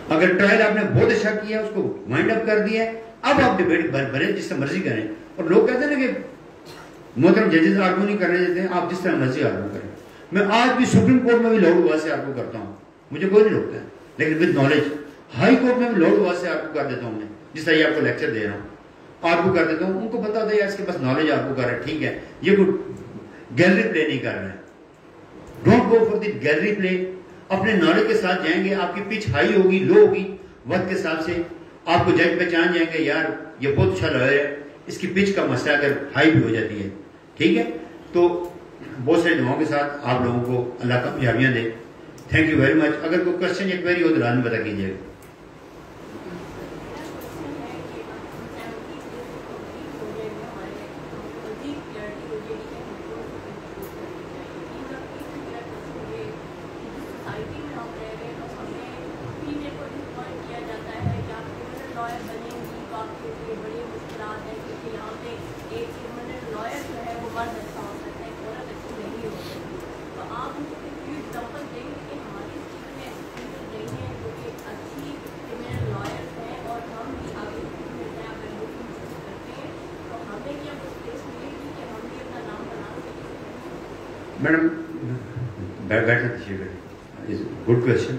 اگر ٹرائل آپ نے بہت اچھا کیا اس کو وائنڈ اپ کر دیا ہے, اب آپ ڈیبیٹ بھریں جس طرح مرضی کریں. اور لوگ کہتے ہیں نا کہ محترم ججز آرگو نہیں کرنے دیتے ہیں, آپ جس طرح مرضی آرگو کریں. میں آج بھی سپریم کورٹ میں بھی لاؤڈ آواز سے آرگو کرتا ہوں, مجھے کوئی نہیں روکتا ہے, لیکن ود نالج. ہائی کورٹ میں بھی لاؤڈ آواز سے آرگو کر دیتا ہوں میں, جس طرح یہ آپ کو لیکچر دے رہا ہوں آرگو کر دیتا ہوں. ان کو پتا ہوتا ہے اس کے پاس نالج آرگو کر رہا ہے, ٹھیک ہے, یہ کوئی گیلری پلے نہیں کر رہا ہے. Don't go for the gallery play. اپنے نالج کے ساتھ جائیں گے, آپ کی پچ ہائی ہوگی لو ہوگی, وقت کے حساب سے آپ کو جج پہچان جائیں گے, یار یہ بہت اچھا لائر ہے, اس کی پچ کا مسئلہ اگر ہائی بھی ہو جاتی ہے, ٹھیک ہے. تو بہت ساری دعاؤں کے ساتھ آپ لوگوں کو اللہ کامیابیاں دے. Thank you very much. اگر کوئی کوشچن یا کوئری ہو تو رات میں بتا کیجیے گا. میڈم بیٹھنا چاہیے, گڈ کوشچن.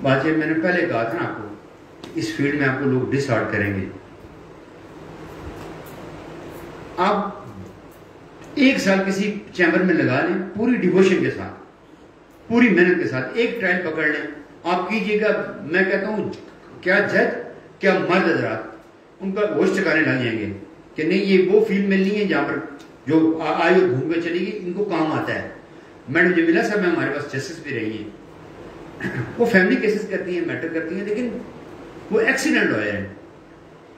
بات یہ میں نے پہلے کہا تھا نا آپ کو, اس فیلڈ میں آپ کو لوگ ڈس آرٹ کریں گے. آپ ایک سال کسی چیمبر میں لگا لیں پوری ڈیووشن کے ساتھ, پوری محنت کے ساتھ, ایک ٹرائل پکڑ لیں, آپ کیجیے گا. میں کہتا ہوں کیا جج کیا مرد حضرات ان کا ہوش ٹھکانے لگ جائیں گے کہ نہیں یہ وہ فیلڈ ملنی ہے جہاں پر جو آئی اور گھوم کے چلے گی, ان کو کام آتا ہے. میڈم جمیلہ صاحب میں ہمارے پاس جسٹس بھی رہی ہیں, وہ فیملی کیسز کرتی ہیں, میٹر کرتی ہیں, لیکن وہ ایکسیڈنٹ لائر ہیں,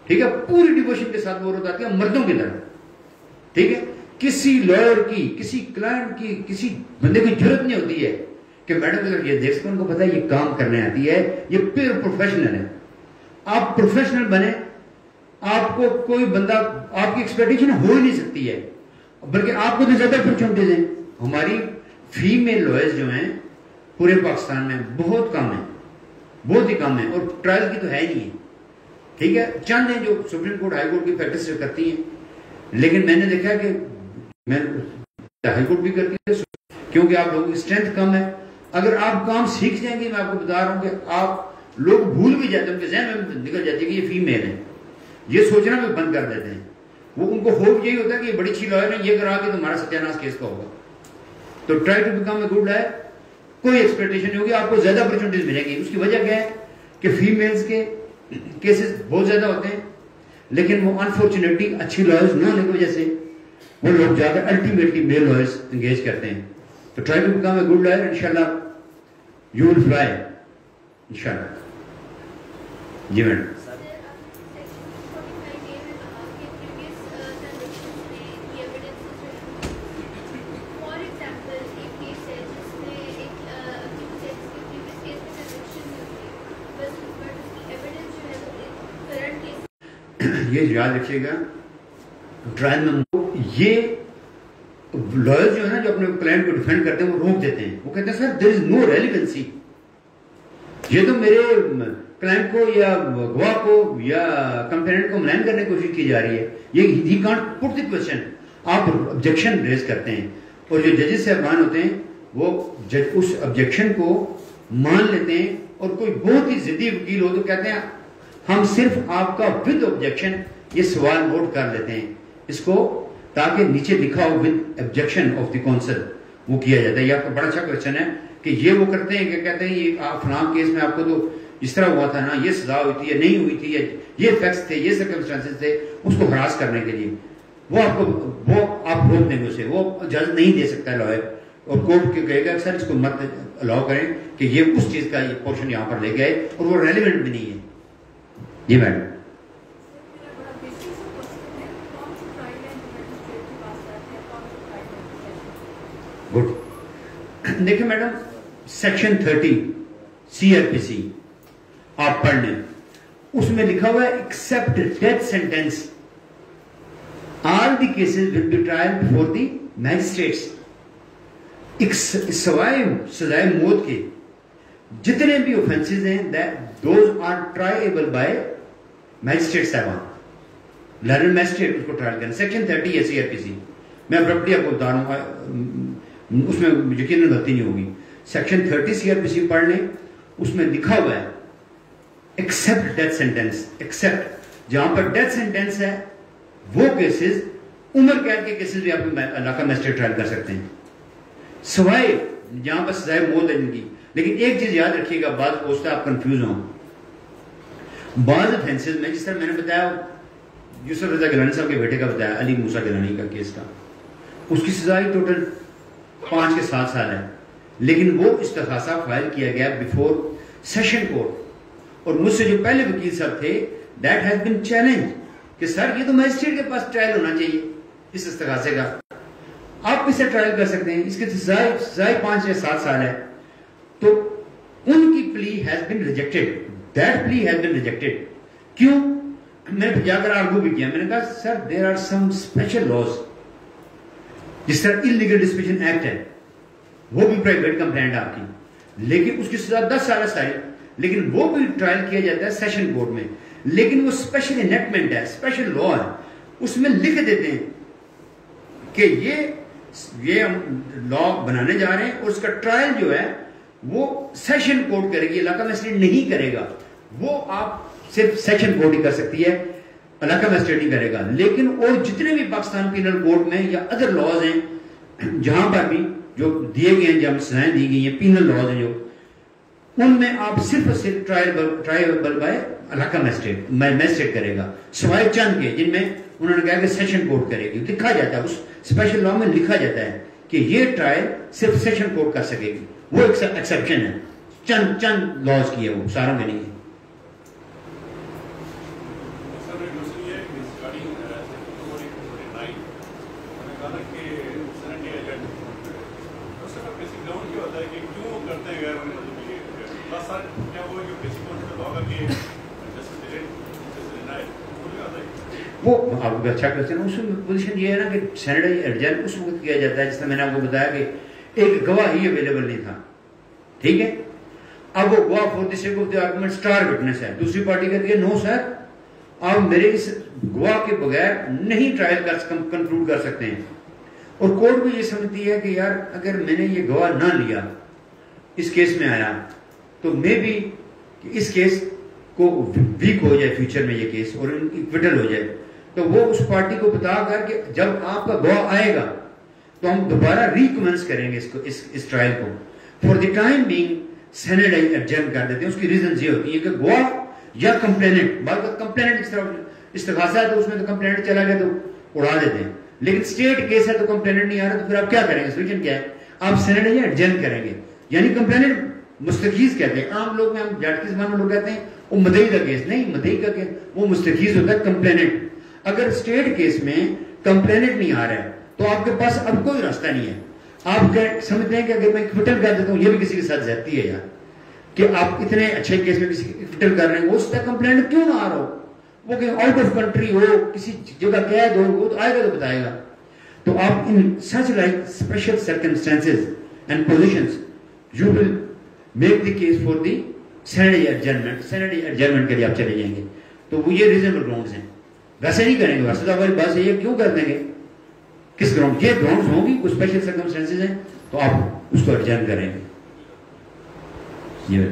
ٹھیک ہے. پوری ڈیووشن کے ساتھ وہ ہوتا ہے مردوں کی طرح, ٹھیک ہے. کسی لائر کی, کسی کلائنٹ کی, کسی بندے کی ضرورت نہیں ہوتی ہے کہ میڈم اگر یہ دیکھ سکتے ان کو پتا ہے یہ کام کرنے آتی ہے, یہ پیور پروفیشنل ہے. آپ پروفیشنل بنے, آپ کو کوئی بندہ آپ کی ایکسپیکٹیشن ہو ہی نہیں سکتی ہے, بلکہ آپ کو تو زیادہ اپرچونٹیز ہیں. ہماری فیمیل لائرز جو ہیں پورے پاکستان میں بہت کم ہیں, بہت ہی کم ہیں, اور ٹرائل کی تو ہے ہی نہیں ہے, ٹھیک ہے. چند ہیں جو سپریم کورٹ ہائی کورٹ کی پریکٹس کرتی ہیں, لیکن میں نے دیکھا کہ میں ہائی کورٹ بھی کرتی ہے کیونکہ آپ لوگوں کی اسٹرینتھ کم ہے. اگر آپ کام سیکھ جائیں گے, میں آپ کو بتا رہا ہوں کہ آپ لوگ بھول بھی جاتے ہیں, ان کے ذہن میں نکل جاتی ہے کہ یہ فیمیل ہے, یہ سوچنا بھی بند کر دیتے ہیں. وہ ان کو ہوپ یہی ہوتا ہے کہ یہ بڑی اچھی لائر ہے, یہ کرا کے تمہارا ستیاناش کیس کا ہوگا. تو try to become a good lawyer. کوئی ایکسپیکٹیشن نہیں ہوگی, آپ کو زیادہ اپرچونٹیز ملیں گی. اس کی وجہ کیا ہے کہ فیمیلز کے کیسز بہت زیادہ ہوتے ہیں, لیکن وہ انفارچونیٹلی اچھی لائرز نہ ہونے کی وجہ سے وہ لوگ زیادہ الٹیمیٹلی میل لائرز انگیج کرتے ہیں. تو try to become a good lawyer, انشاءاللہ یو ول فلائی, انشاءاللہ. جی میڈم. یہ یاد رکھیے گا ٹرائل میں یہ لائر جو ہے نا جو اپنے کلائنٹ کو ڈیفینڈ کرتے ہیں وہ روک دیتے ہیں. وہ کہتے ہیں سر دیر از نو ریلیونسی, یہ تو میرے کلائنٹ کو یا گواہ کو یا کمپلینٹ کو ملائن کرنے کی کوشش کی جا رہی ہے, یہ he can't put the question. آپ آبجیکشن ریز کرتے ہیں, اور جو ججز صاحبان ہوتے ہیں وہ اس آبجیکشن کو مان لیتے ہیں, اور کوئی بہت ہی ضدی وکیل ہو تو کہتے ہیں ہم صرف آپ کا ود آبجیکشن یہ سوال نوٹ کر لیتے ہیں اس کو, تاکہ نیچے لکھا ہو with objection of the council, وہ کیا جاتا ہے. یہ آپ کا بڑا اچھا کوشچن ہے کہ یہ وہ کرتے ہیں کہ کہتے ہیں یہ فلاں کیس میں آپ کو تو اس طرح ہوا تھا نا, یہ سزا ہوئی تھی یا نہیں ہوئی تھی, یہ فیکٹس تھے, یہ سرکمسٹانسز تھے, اس کو ہراس کرنے کے لیے وہ آپ روک دیں گے اسے, وہ اجازت نہیں دے سکتا ہے لائر, اور کورٹ کہے گا سر اس کو مت الاؤ کریں کہ یہ اس چیز کا یہ پورشن یہاں پر لے گئے اور وہ ریلیونٹ بھی نہیں ہے. جی میڈم. گڈ. دیکھیں میڈم سیکشن 30 CRPC آپ پڑھ لیں, اس میں لکھا ہوا ہے except death sentence all the cases will be trial before the magistrates. سوائے سزائے موت کے جتنے بھی اوفینسز ہیں those are triable by magistrate صاحبان, لرنر میجسٹریٹ اس کو ٹرائل کریں. سیکشن 30 ہے CRPC, میں پراپرٹی آپ کو بتا رہا ہوں, اس میں یقیناً غلطی نہیں ہوگی. سیکشن 30 CRPC پڑھ لیں, اس میں لکھا ہوا ہے ایکسپٹ ڈیتھ سینٹینس, ایکسپٹ جہاں پر ڈیتھ سینٹینس ہے وہ کیسز, عمر قید کے کیسز بھی آپ علاقہ میجسٹریٹ ٹرائل کر سکتے ہیں, سوائے جہاں پر سزائے موت ہے جن کی. لیکن ایک چیز یاد رکھیے گا, بعض پوسٹ آپ کنفیوز ہوں, بعض افینسز میں جس طرح میں نے بتایا یوسف رضا گیلانی صاحب کے بیٹے کا بتایا, علی موسیٰ گیلانی کا کیس کا, اس کی سزائی ٹوٹل 5 کے 7 سال ہے, لیکن وہ استغاثہ فائل کیا گیا بیفور سیشن کورٹ, اور مجھ سے جو پہلے وکیل صاحب تھے دیٹ ہیز بین چیلنج کہ سر یہ تو میجسٹریٹ کے پاس ٹرائل ہونا چاہیے اس استغاثے کا, آپ کسے ٹرائل کر سکتے ہیں, اس کی سزائی 5 یا 7 سال ہے. تو ان کی پلی ہیز بین ریجیکٹڈ, دیٹ پلی ہیز بین ریجیکٹڈ. کیوں؟ میں نے جا کر آرگو بھی کیا, میں نے کہا sir there are some special laws, جس طرح انلیگل ڈسپوزیشن ایکٹ ہے وہ بھی پرائیویٹ کمپلینٹ آپ کی, لیکن اس کی سزا 10 سال ہے ساری, لیکن وہ بھی ٹرائل کیا جاتا ہے سیشن کورٹ میں. لیکن وہ اسپیشل انیکٹمنٹ ہے, اسپیشل لا ہے, اس میں لکھ دیتے ہیں کہ یہ لا بنانے جا رہے ہیں اور اس کا ٹرائل جو ہے وہ سیشن کورٹ کرے گی, علاقہ میجسٹریٹ نہیں کرے گا. وہ آپ صرف سیشن کورٹ ہی کر سکتی ہے, علاقہ میجسٹریٹ نہیں کرے گا. لیکن اور جتنے بھی پاکستان پینل کوڈ میں یا ادر لاز ہیں جہاں پر بھی جو دیے گئے ہیں, جب سزائیں دی گئی ہیں, پینل لاز ہیں جو, ان میں آپ صرف ٹرائیبل بائی علاقہ میجسٹریٹ کرے گا, سوائے چند کے جن میں انہوں نے کہا کہ سیشن کورٹ کرے گی. لکھا جاتا ہے اس اسپیشل لا میں, لکھا جاتا ہے کہ یہ ٹرائل صرف سیشن کورٹ کر سکے گی. وہ ایکسیپشن ہے, چند لاز کی ہے, وہ ساروں کے نہیں ہے. وہ آپ کو اچھا کرتے ہیں, اس میں پوزیشن یہ ہے نا کہ سینیٹ ایڈجن اس وقت کیا جاتا ہے جس طرح میں نے آپ کو بتایا کہ ایک گواہ ہی اویلیبل نہیں تھا, ٹھیک ہے. اب وہ گواہ for the sake of the argument star witness ہے, دوسری پارٹی کہتی ہے نو سر آپ میرے اس گواہ کے بغیر نہیں ٹرائل کنکلوڈ کر سکتے ہیں. اور کورٹ بھی یہ سمجھتی ہے کہ یار اگر میں نے یہ گواہ نہ لیا اس کیس میں آیا تو میں بھی اس کیس کو ویک ہو جائے فیوچر میں یہ کیس اور ایکویٹل ہو جائے, تو وہ اس پارٹی کو بتا کر کہ جب آپ کا گواہ آئے گا تو ہم دوبارہ ریکمنس کریں گے اس ٹرائل کو. For the time being senate adjourn کر دیتے ہیں. اس کی ریزنز یہ ہوتی ہے کہ گواہ یا کمپلیننٹ, بعض کمپلیننٹ اس طرح استغاثہ ہے تو اس میں تو کمپلیننٹ چلا گیا تو اڑا دیتے ہیں, لیکن اسٹیٹ کیس ہے تو کمپلیننٹ نہیں آ رہا, تو پھر آپ کیا کریں گے, سولوشن کیا ہے, آپ سینیٹ ایڈجرن کریں گے. یعنی کمپلیننٹ مستفیض کہتے ہیں, عام لوگ میں ہم جٹ کی زبان میں لوگ کہتے ہیں وہ مدعی کا کیس, نہیں مدعی کا کیس وہ مستفیض ہوتا ہے کمپلیننٹ. اگر اسٹیٹ کیس میں کمپلیننٹ نہیں آ رہا ہے تو آپ کے پاس اب کوئی راستہ نہیں ہے. آپ سمجھتے ہیں کہ اگر میں ایکویٹل کر دیتا ہوں یہ بھی کسی کے ساتھ زیادتی ہے یار, کہ آپ اتنے اچھے کیس میں کسی ایکویٹل کر رہے ہیں, اس طرح کمپلینٹ کیوں نہ آ رہا ہو, وہ کہ آؤٹ آف کنٹری ہو, کسی جگہ قید ہو, وہ تو آئے گا تو بتائے گا. تو آپ in such like special circumstances and positions you will make the case for the senate adjournment. Senate adjournment کے لیے آپ چلے جائیں گے, تو وہ یہ ریزنبل گراؤنڈز ہیں. ویسے نہیں کریں گے, ویسے تو ہماری بات یہ کیوں کر دیں گے, کس گراؤنڈ, یہ گراؤنڈز ہوں گی, کچھ اسپیشل سرکمسٹانسز ہیں تو آپ اس کو ایڈجرن کریں گے. یہ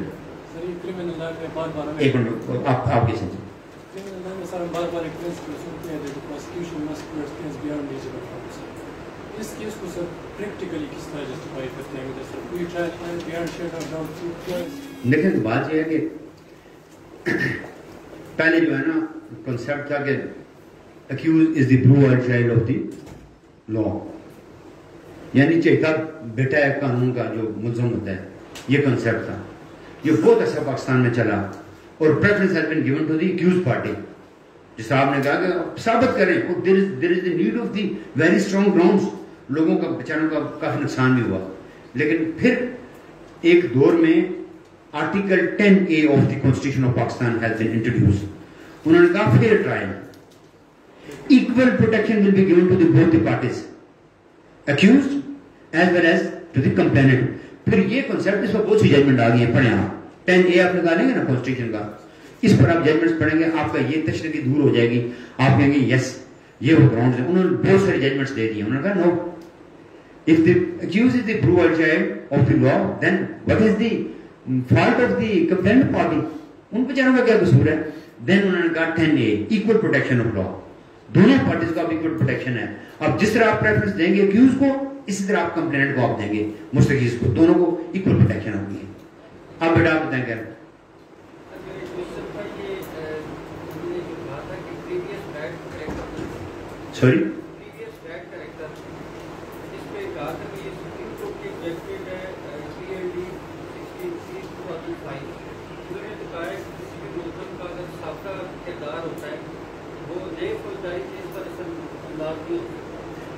ایک منٹ آپ کے سمجھیں. اس کیس کو سر پریکٹیکلی کس طرح جسٹیفائی کرتے ہیں جیسے کوئی ٹرائل بیان شیڈ آف ڈاؤٹ. لیکن بات یہ ہے کہ پہلے جو ہے نا کنسیپٹ تھا کہ accused is the blue-eyed child of the law, یعنی چہتا بیٹا ہے قانون کا جو ملزم ہوتا ہے, یہ کنسیپٹ تھا. یہ بہت اچھا پاکستان میں چلا اور preference has been given to the accused party. جس آپ نے کہا کہ ثابت کریں, اور there is the need of the very strong grounds. لوگوں کا بیچاروں کا کافی نقصان بھی ہوا, لیکن پھر ایک دور میں article 10A of the Constitution of Pakistan has been introduced. انہوں نے کہا fair trial, equal protection will be given to both the parties, accused as well as to the complainant. پھر یہ کنسپٹ، اس پر بہت سی ججمنٹ آ گئی ہیں، پڑھیں آپ 10A آپ نکالیں گے نا کانسٹیٹیوشن کا، اس پر آپ ججمنٹس پڑھیں گے، آپ کا یہ تشنگی دور ہو جائے گی، آپ کہیں گے یس یہ وہ گراؤنڈز ہیں. انہوں نے بہت سارے ججمنٹس دے دیے. انہوں نے کہا نو، if the accused is the brutal child of the law, then what is the fault of the complainant party? ان بیچاروں کا کیا قصور ہے؟ دین انہوں نے کہا 10A equal protection of law، دونوں پارٹیز کا equal protection ہے. اب جس طرح آپ پریفرنس دیں گے accused کو، اسی طرح آپ کمپلینٹ کو آپ دیں گے مستقیز کو، دونوں کو equal protection ہوگی. اب بیٹا آپ بتائیں کیا؟ سوری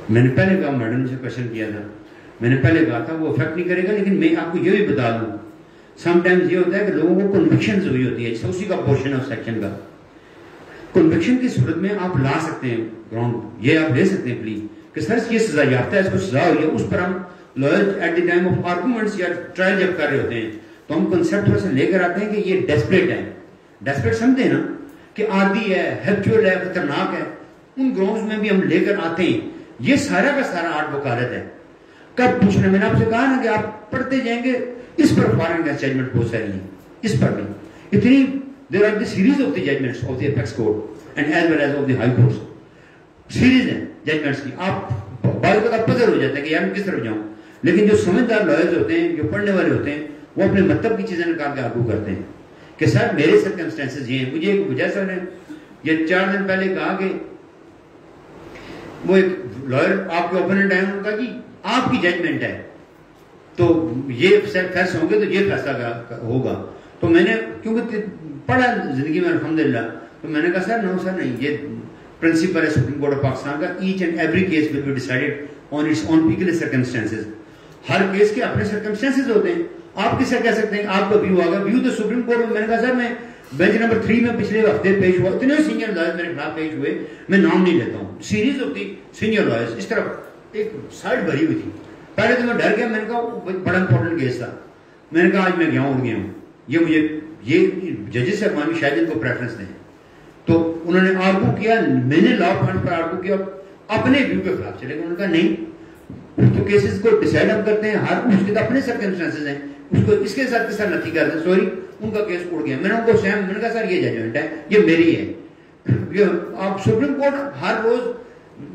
میں نے پہلے کہا، میڈم سے کوشچن کیا تھا، میں نے پہلے کہا تھا وہ افیکٹ نہیں کرے گا، لیکن میں آپ کو یہ بھی بتا دوں سم ٹائمز یہ ہوتا ہے کہ لوگوں کو کنوکشنز ہوئی ہوتی ہے، اسی کا پورشن ہے اس سیکشن کا. کنوکشن کی صورت میں آپ لا سکتے ہیں گراؤنڈ، یہ آپ لے سکتے ہیں پلیز کہ سر یہ سزا یافتہ ہے، اس کو سزا ہوئی ہے. اس پر ہم lawyer at the time of arguments یا ٹرائل جب کر رہے ہوتے ہیں تو ہم کنسپٹ تھوڑا سا لے کر آتے ہیں کہ یہ ڈیسپریٹ ہے. ڈیسپریٹ سمجھتے ہیں نا کہ عادی ہے، ہیبچول ہے، خطرناک ہے. ان گراؤنڈز میں بھی ہم لے کر آتے ہیں. یہ سارا کا سارا آرٹ وکالت ہے. کب پوچھنا، میں نے آپ سے کہا نا کہ آپ پڑھتے جائیں گے، اس پر فارن اگینسٹ ججمنٹ بہت ساری ہیں، اس پر بھی اتنی دیر are the series of the judgements of the apex court and as well as of the high courts. Series ہیں ججمنٹس کی. آپ بعض وقت آپ پزل ہو جاتے ہیں کہ یار میں کس طرف جاؤں، لیکن جو سمجھدار لائرز ہوتے ہیں، جو پڑھنے والے ہوتے ہیں، وہ اپنے مطلب کی چیزیں نکال کے آگو کرتے ہیں کہ سر میرے سرکمسٹینسز یہ ہیں. مجھے ایک وجہ سر نے یہ 4 دن پہلے کہا کہ وہ ایک لائر آپ کے اوپوننٹ آئے، انہوں نے کہا کہ آپ کی ججمنٹ ہے تو یہ فیصلے ہوں گے تو یہ فیصلہ ہوگا. تو میں نے کیونکہ پڑھا زندگی میں الحمدللہ، تو میں نے کہا سر نو سر نہیں، یہ پرنسپل ہے سپریم کورٹ آف پاکستان کا، each and every case will be decided on its own peculiar circumstances. ہر کیس کے اپنے سرکمسٹینسز ہوتے ہیں. آپ کس سے کہہ سکتے ہیں آپ کا ویو آ گیا، ویو تو سپریم کورٹ میں. میں نے کہا سر میں بینچ نمبر 3 میں پچھلے ہفتے پیش ہوا، اتنے سینئر لائرز میرے خلاف پیش ہوئے، میں نام نہیں لیتا ہوں، سیریز ہوتی سینئر لائرز. اس طرف ایک سائڈ بھری ہوئی تھی. پہلے تو میں ڈر گیا، میں نے کہا بڑا امپورٹنٹ کیس تھا. میں نے کہا آج میں گیا ہوں یہ مجھے یہ ججز سے اقوام شاید ان کو پریفرنس دیں. تو انہوں نے آرگو کیا، میں نے لا پوائنٹ پر آرگو کیا، اپنے ویو کے خلاف چلے گئے. انہوں نے کہا نہیں، تو کیسز کو ڈیسائیڈ ہم کرتے ہیں، ہر اس کے اپنے سرکمسٹانسز ہیں، اس کو اس کے ساتھ سر نتھی کرتے. سوری ان کا کیس اڑ گیا. میں نے ان کو سیم، میں نے کہا سر یہ ججمنٹ ہے، یہ میری ہے. یہ آپ سپریم کورٹ ہر روز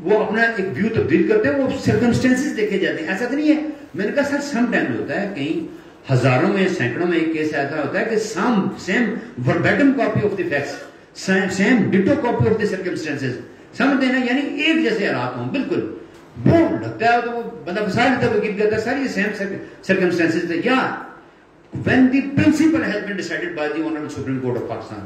وہ اپنا ایک ویو تبدیل کرتے ہیں، وہ سرکمسٹانسز دیکھے جاتے ہیں. ایسا تو نہیں ہے. میں نے کہا سر سم ٹائم ہوتا ہے کہیں ہزاروں میں سینکڑوں میں ایک کیس ایسا ہوتا ہے کہ same verbatim copy of the facts, same ditto copy of the circumstances, سمجھتے ہیں نا، یعنی ایک جیسے حالات ہوں بالکل. وہ لگتا ہے تو وہ بندہ فسا لیتا ہے، وکیل کہتا ہے سر یہ سیم سرکمسٹانسز تھے. یا when the principle has been decided by the Honorable Supreme Court of Pakistan,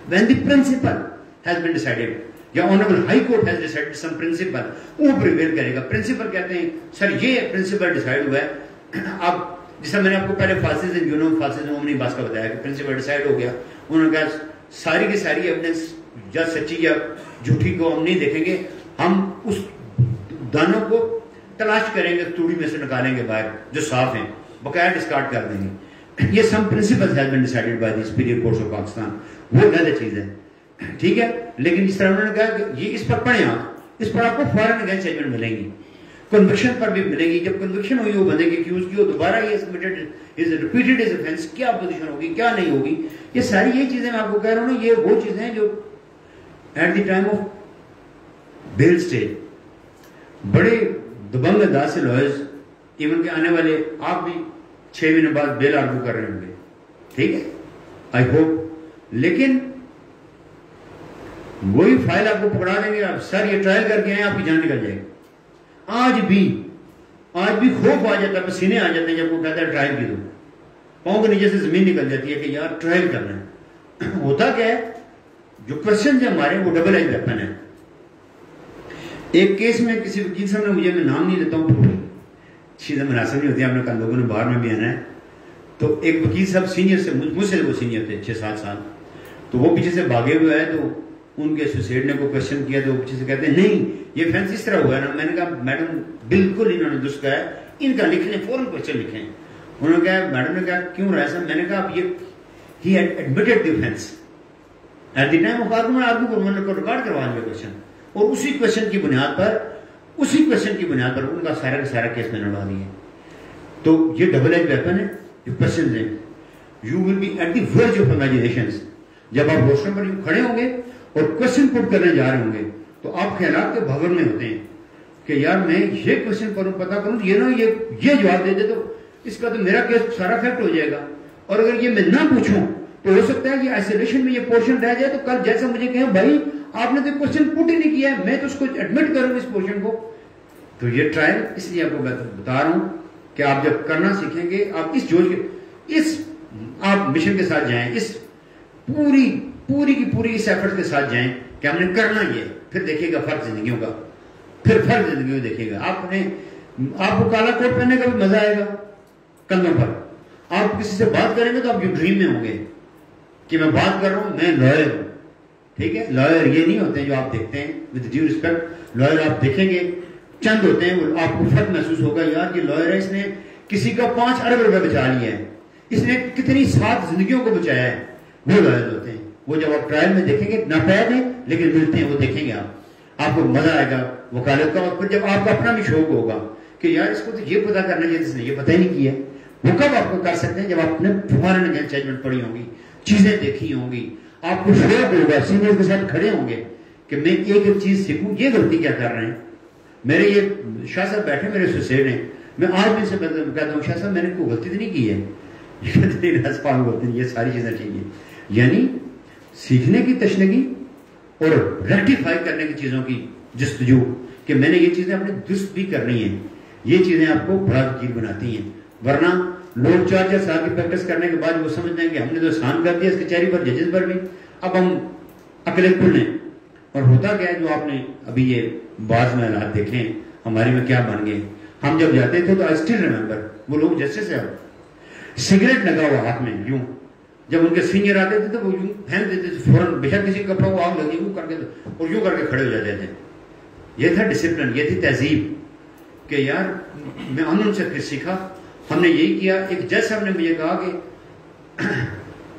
when the principle has been decided, یا Honorable High Court has decided some principle, وہ پریویل کرے گا. پرنسپل کہتے ہیں سر یہ پرنسپل ڈیسائیڈ ہوا ہے. اب جیسا میں نے آپ کو پہلے فاسز اینڈ یونو فاسز اومنی باس کا بتایا کہ پرنسپل ڈیسائیڈ ہو گیا. انہوں نے کہا ساری کی ساری ایویڈنس یا سچی یا جھوٹی کو ہم نہیں دیکھیں گے، ہم اس دانوں کو تلاش کریں گے، توڑی میں سے نکالیں گے باہر جو صاف ہیں، بقایا ڈسکارڈ کر دیں گے. یہ some principles has been decided by the superior courts of Pakistan. وہ غلط چیز ہے، ٹھیک ہے. لیکن جس طرح انہوں نے کہا کہ یہ اس پر پڑھیں آپ، اس پر آپ کو فارن اگینسٹ ججمنٹ ملیں گی، کنوکشن پر بھی ملے گی. جب کنوکشن ہوئی وہ بندے کی ایکیوز کی، وہ دوبارہ یہ committed is repeated is offence, کیا پوزیشن ہوگی کیا نہیں ہوگی. یہ ساری یہ چیزیں میں آپ کو کہہ رہا ہوں نا، یہ وہ چیزیں ہیں جو at the time of bail stage بڑے دبنگ انداز سے لائرز ایون کہ آنے والے آپ بھی 6 مہینے بعد بیل آرگو کر رہے ہوں گے، ٹھیک ہے، آئی ہوپ. لیکن وہی فائل آپ کو پکڑا دیں گے، آپ سر یہ ٹرائل کر کے آئے، آپ کی جان نکل جائے گی. آج بھی خوف آ جاتا ہے، پسینے آ جاتے ہیں جب وہ کہتا ہے ٹرائل کی، تو پاؤں کے نیچے سے زمین نکل جاتی ہے کہ یار ٹرائل کرنا ہے. ہوتا کیا ہے، جو کوشچن ہے ہمارے وہ ڈبل ایج ویپن ہے. ایک کیس میں کسی وکیل صاحب نے مجھے، میں نام نہیں لیتا ہوں، چیزیں مناسب نہیں ہوتی، آپ نے کہا لوگوں نے باہر میں بھی آنا ہے. تو ایک وکیل صاحب سینئر سے، مجھ سے وہ سینئر تھے 6-7 سال، تو وہ پیچھے سے بھاگے ہوئے آئے، تو ان کے ایسوسیٹ نے کوئی کوشچن کیا تو وہ پیچھے سے کہتے ہیں نہیں یہ فینس اس طرح ہوا ہے نا. میں نے کہا میڈم بالکل انہوں نے درست کہا ہے، ان کا لکھ لیں، فوراً کوشچن لکھیں. انہوں نے کہا, میڈم نے کہا کیوں رہا صاحب؟ میں نے کہا اب یہ he had admitted the offense at the time of argument. Argue کو ریکارڈ کروا دیا کوشچن, اور اسی کوشچن کی بنیاد پر ان کا سارا کا سارا کیس میں لڑوا دیا. تو یہ ڈبل ایج ویپن ہے جو کوشچن ہیں. You will be at the verge of imaginations. جب آپ روشن پر یوں کھڑے ہوں گے اور کوشچن پٹ کرنے جا رہے ہوں گے تو آپ خیالات کے بھور میں ہوتے ہیں کہ یار میں یہ کوشچن کروں, پتا کروں, یہ نہ یہ جواب دے دے تو اس کا تو میرا کیس سارا فیکٹ ہو جائے گا. اور اگر یہ میں نہ پوچھوں تو ہو سکتا ہے کہ آئسولیشن میں یہ پورشن رہ جائے, تو کل جیسا مجھے کہیں بھائی آپ نے تو کوشچن پٹ ہی نہیں کیا ہے, میں تو اس کو ایڈمٹ کروں اس پورشن کو. تو یہ ٹرائل اس لیے آپ کو بتا رہا ہوں کہ آپ جب کرنا سیکھیں گے, آپ اس جوش کے اس آپ مشن کے ساتھ جائیں, اس پوری کی پوری اس ایفرٹ کے ساتھ جائیں کہ ہم نے کرنا یہ, پھر دیکھیے گا فرق زندگیوں کا, پھر فرق زندگیوں دیکھیے گا. آپ کو کالا کوٹ پہننے کا بھی مزہ آئے گا کندھوں پر. آپ کسی سے بات کریں گے تو آپ جو ڈریم میں ہوں گے کہ میں بات کر رہا ہوں, میں لائر ہوں. ٹھیک ہے, لائر یہ نہیں ہوتے ہیں جو آپ دیکھتے ہیں. وتھ ڈیو ریسپیکٹ, لائر آپ دیکھیں گے چند ہوتے ہیں, وہ آپ کو فرق محسوس ہوگا یار یہ لائر ہے, اس نے کسی کا 5 ارب روپے بچا لیا ہے, اس نے کتنی 7 زندگیوں کو بچایا ہے. وہ لائر ہوتے ہیں. وہ جب آپ ٹرائل میں دیکھیں گے, ناپید ہیں لیکن ملتے ہیں, وہ دیکھیں گے آپ کو مزہ آئے گا وکالت کا. اور پھر جب آپ کا اپنا بھی شوق ہوگا کہ یار اس کو تو یہ پتا کرنا چاہیے, اس نے یہ پتہ ہی نہیں کیا, وہ کب آپ کو کر سکتے ہیں؟ جب آپ نے فوراً ججمنٹ پڑھی ہوگی, چیزیں دیکھی ہوں گی, آپ کو شوق ہوگا, سینئر کے ساتھ کھڑے ہوں گے کہ میں ایک چیز سیکھوں, یہ غلطی کیا کر رہے ہیں. میرے یہ شاہ صاحب بیٹھے میرے سوسیڈ ہیں, میں آج بھی سے کہتا ہوں شاہ صاحب میں نے کوئی غلطی تو نہیں کی ہے, یہ ساری چیزیں چاہیے. یعنی سیکھنے کی تشنگی اور ریکٹیفائی کرنے کی چیزوں کی جستجو کہ میں نے یہ چیزیں اپنے درست بھی کرنی ہیں, یہ چیزیں آپ کو بڑا وکیل بناتی ہیں. ورنہ لوگ 4 سال کی پریکٹس کرنے کے بعد وہ سمجھتے ہیں کہ ہم نے تو احسان کر دیا اس کچہری پر, ججز پر بھی, اب ہم اکیلے کھل لیں. اور ہوتا کیا ہے جو آپ نے ابھی یہ بعض میں حالات دیکھیں ہماری میں کیا بن گئے. ہم جب جاتے تھے تو آئی اسٹل ریمبر, وہ لوگ جسٹس ہے سگریٹ لگا ہوا ہاتھ میں یوں, جب ان کے سینئر آتے تھے تو وہ یوں پھینک دیتے تھے فوراً, بے شک کسی کپڑا کو آگ لگی, یوں کر کے اور یوں کر کے کھڑے ہو جاتے تھے. یہ تھا ڈسپلن, یہ تھی تہذیب کہ یار میں ان سے پھر سیکھا. ہم نے یہی کیا. ایک جج صاحب نے مجھے کہا کہ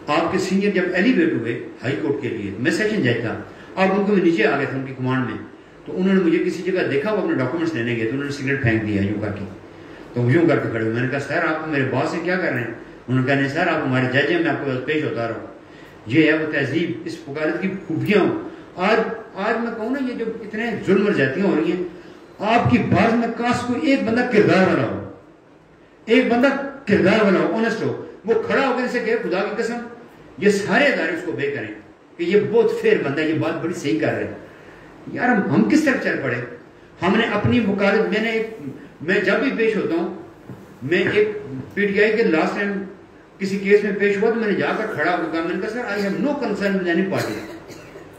آپ کے سینئر جب ایلیویٹ ہوئے ہائی کورٹ کے لیے, میں سیشن جج تھا, آپ ان کو نیچے آ گئے تھے ان کی کمانڈ میں, تو انہوں نے مجھے کسی جگہ دیکھا, وہ اپنے ڈاکومنٹس لینے گئے تو انہوں نے سگریٹ پھینک دیا یوں کر کے, تو یوں کر کے کھڑے ہوئے. میں نے کہا سر آپ میرے باس سے کیا کر رہے ہیں؟ انہوں نے کہا نہیں سر آپ ہمارے جج ہیں, میں آپ کے پاس پیش ہوتا رہا ہوں. یہ ہے وہ تہذیب, اس وکالت کی خوبیاں. آج میں کہوں نا, یہ جو اتنے ظلم اور زیادتیاں ہو رہی ہیں, آپ کی بعض میں کاش کوئی ایک بندہ کردار والا ہو, ایک بندہ کردار والا ہو, آنےسٹ ہو, وہ کھڑا ہو کر سے کہے خدا کی قسم یہ سارے ادارے اس کو بے کریں کہ یہ بہت فیئر بندہ, یہ بات بڑی صحیح کر رہے ہیں. یار ہم کس طرف چل پڑے؟ ہم نے اپنی وکالت, میں جب بھی پیش ہوتا ہوں, میں ایک پی ٹی آئی کے لاسٹ ٹائم کسی کیس میں پیش ہوا تو میں نے جا کر کھڑا ہو کر میں نے کہا sir I have no concern with any party,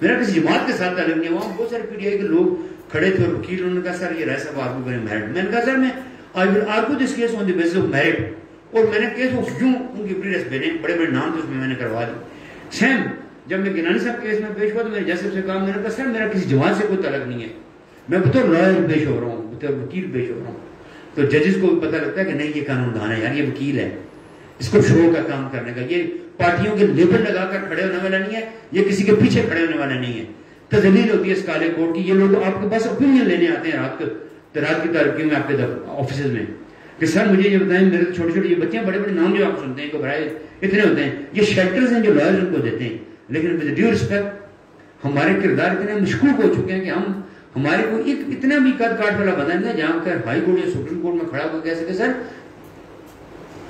میرا کسی جماعت کے ساتھ تعلق نہیں. وہاں بہت سارے پی ٹی آئی کے لوگ کھڑے تھے اور وکیل, انہوں نے کہا سر یہ رائے صاحب آرگو کریں میرٹ. میں نے کہا سر میں I will argue this case on the basis of merit, اور میں نے کیس یوں ان کی پریڈس بھیجے, بڑے بڑے نام تھے اس میں نے کروا دی. سیم جب میں گنانی صاحب کیس میں پیش ہوا تو میں نے جج صاحب سے کہا, میں نے کہا سر میرا کسی جماعت سے کوئی تعلق نہیں ہے, میں بطور لائر پیش ہو رہا ہوں, بطور وکیل پیش ہو رہا ہوں. تو ججز کو بھی پتہ لگتا ہے کہ نہیں یہ قانون دان ہے یار, یہ وکیل ہے, اس کو شو کا کام کرنے کا, یہ پارٹیوں کے لیبل لگا کر کھڑے ہونے والا نہیں ہے, یہ کسی کے پیچھے کھڑے ہونے والا نہیں ہے. تذلیل ہوتی ہے اس کالے کوٹ کی. یہ لوگ آپ کے پاس اوپینین لینے آتے ہیں رات کی ترقیوں میں آپ کے آفیسز میں کہ سر مجھے یہ بتائیں, میرے چھوٹے چھوٹے یہ بچے بڑے بڑے نام جو آپ سنتے ہیں گھبرائے اتنے ہوتے ہیں, یہ شیلٹرز ہیں جو لائرز ان کو دیتے ہیں. لیکن ود ڈیو رسپیکٹ ہمارے کردار اتنے مشکوک ہو چکے ہیں کہ ہمارے کو ایک اتنا بھی قد کاٹ والا بنا ہے جہاں کر ہائی کورٹ یا سپریم کورٹ میں کھڑا ہو کہہ سکے sir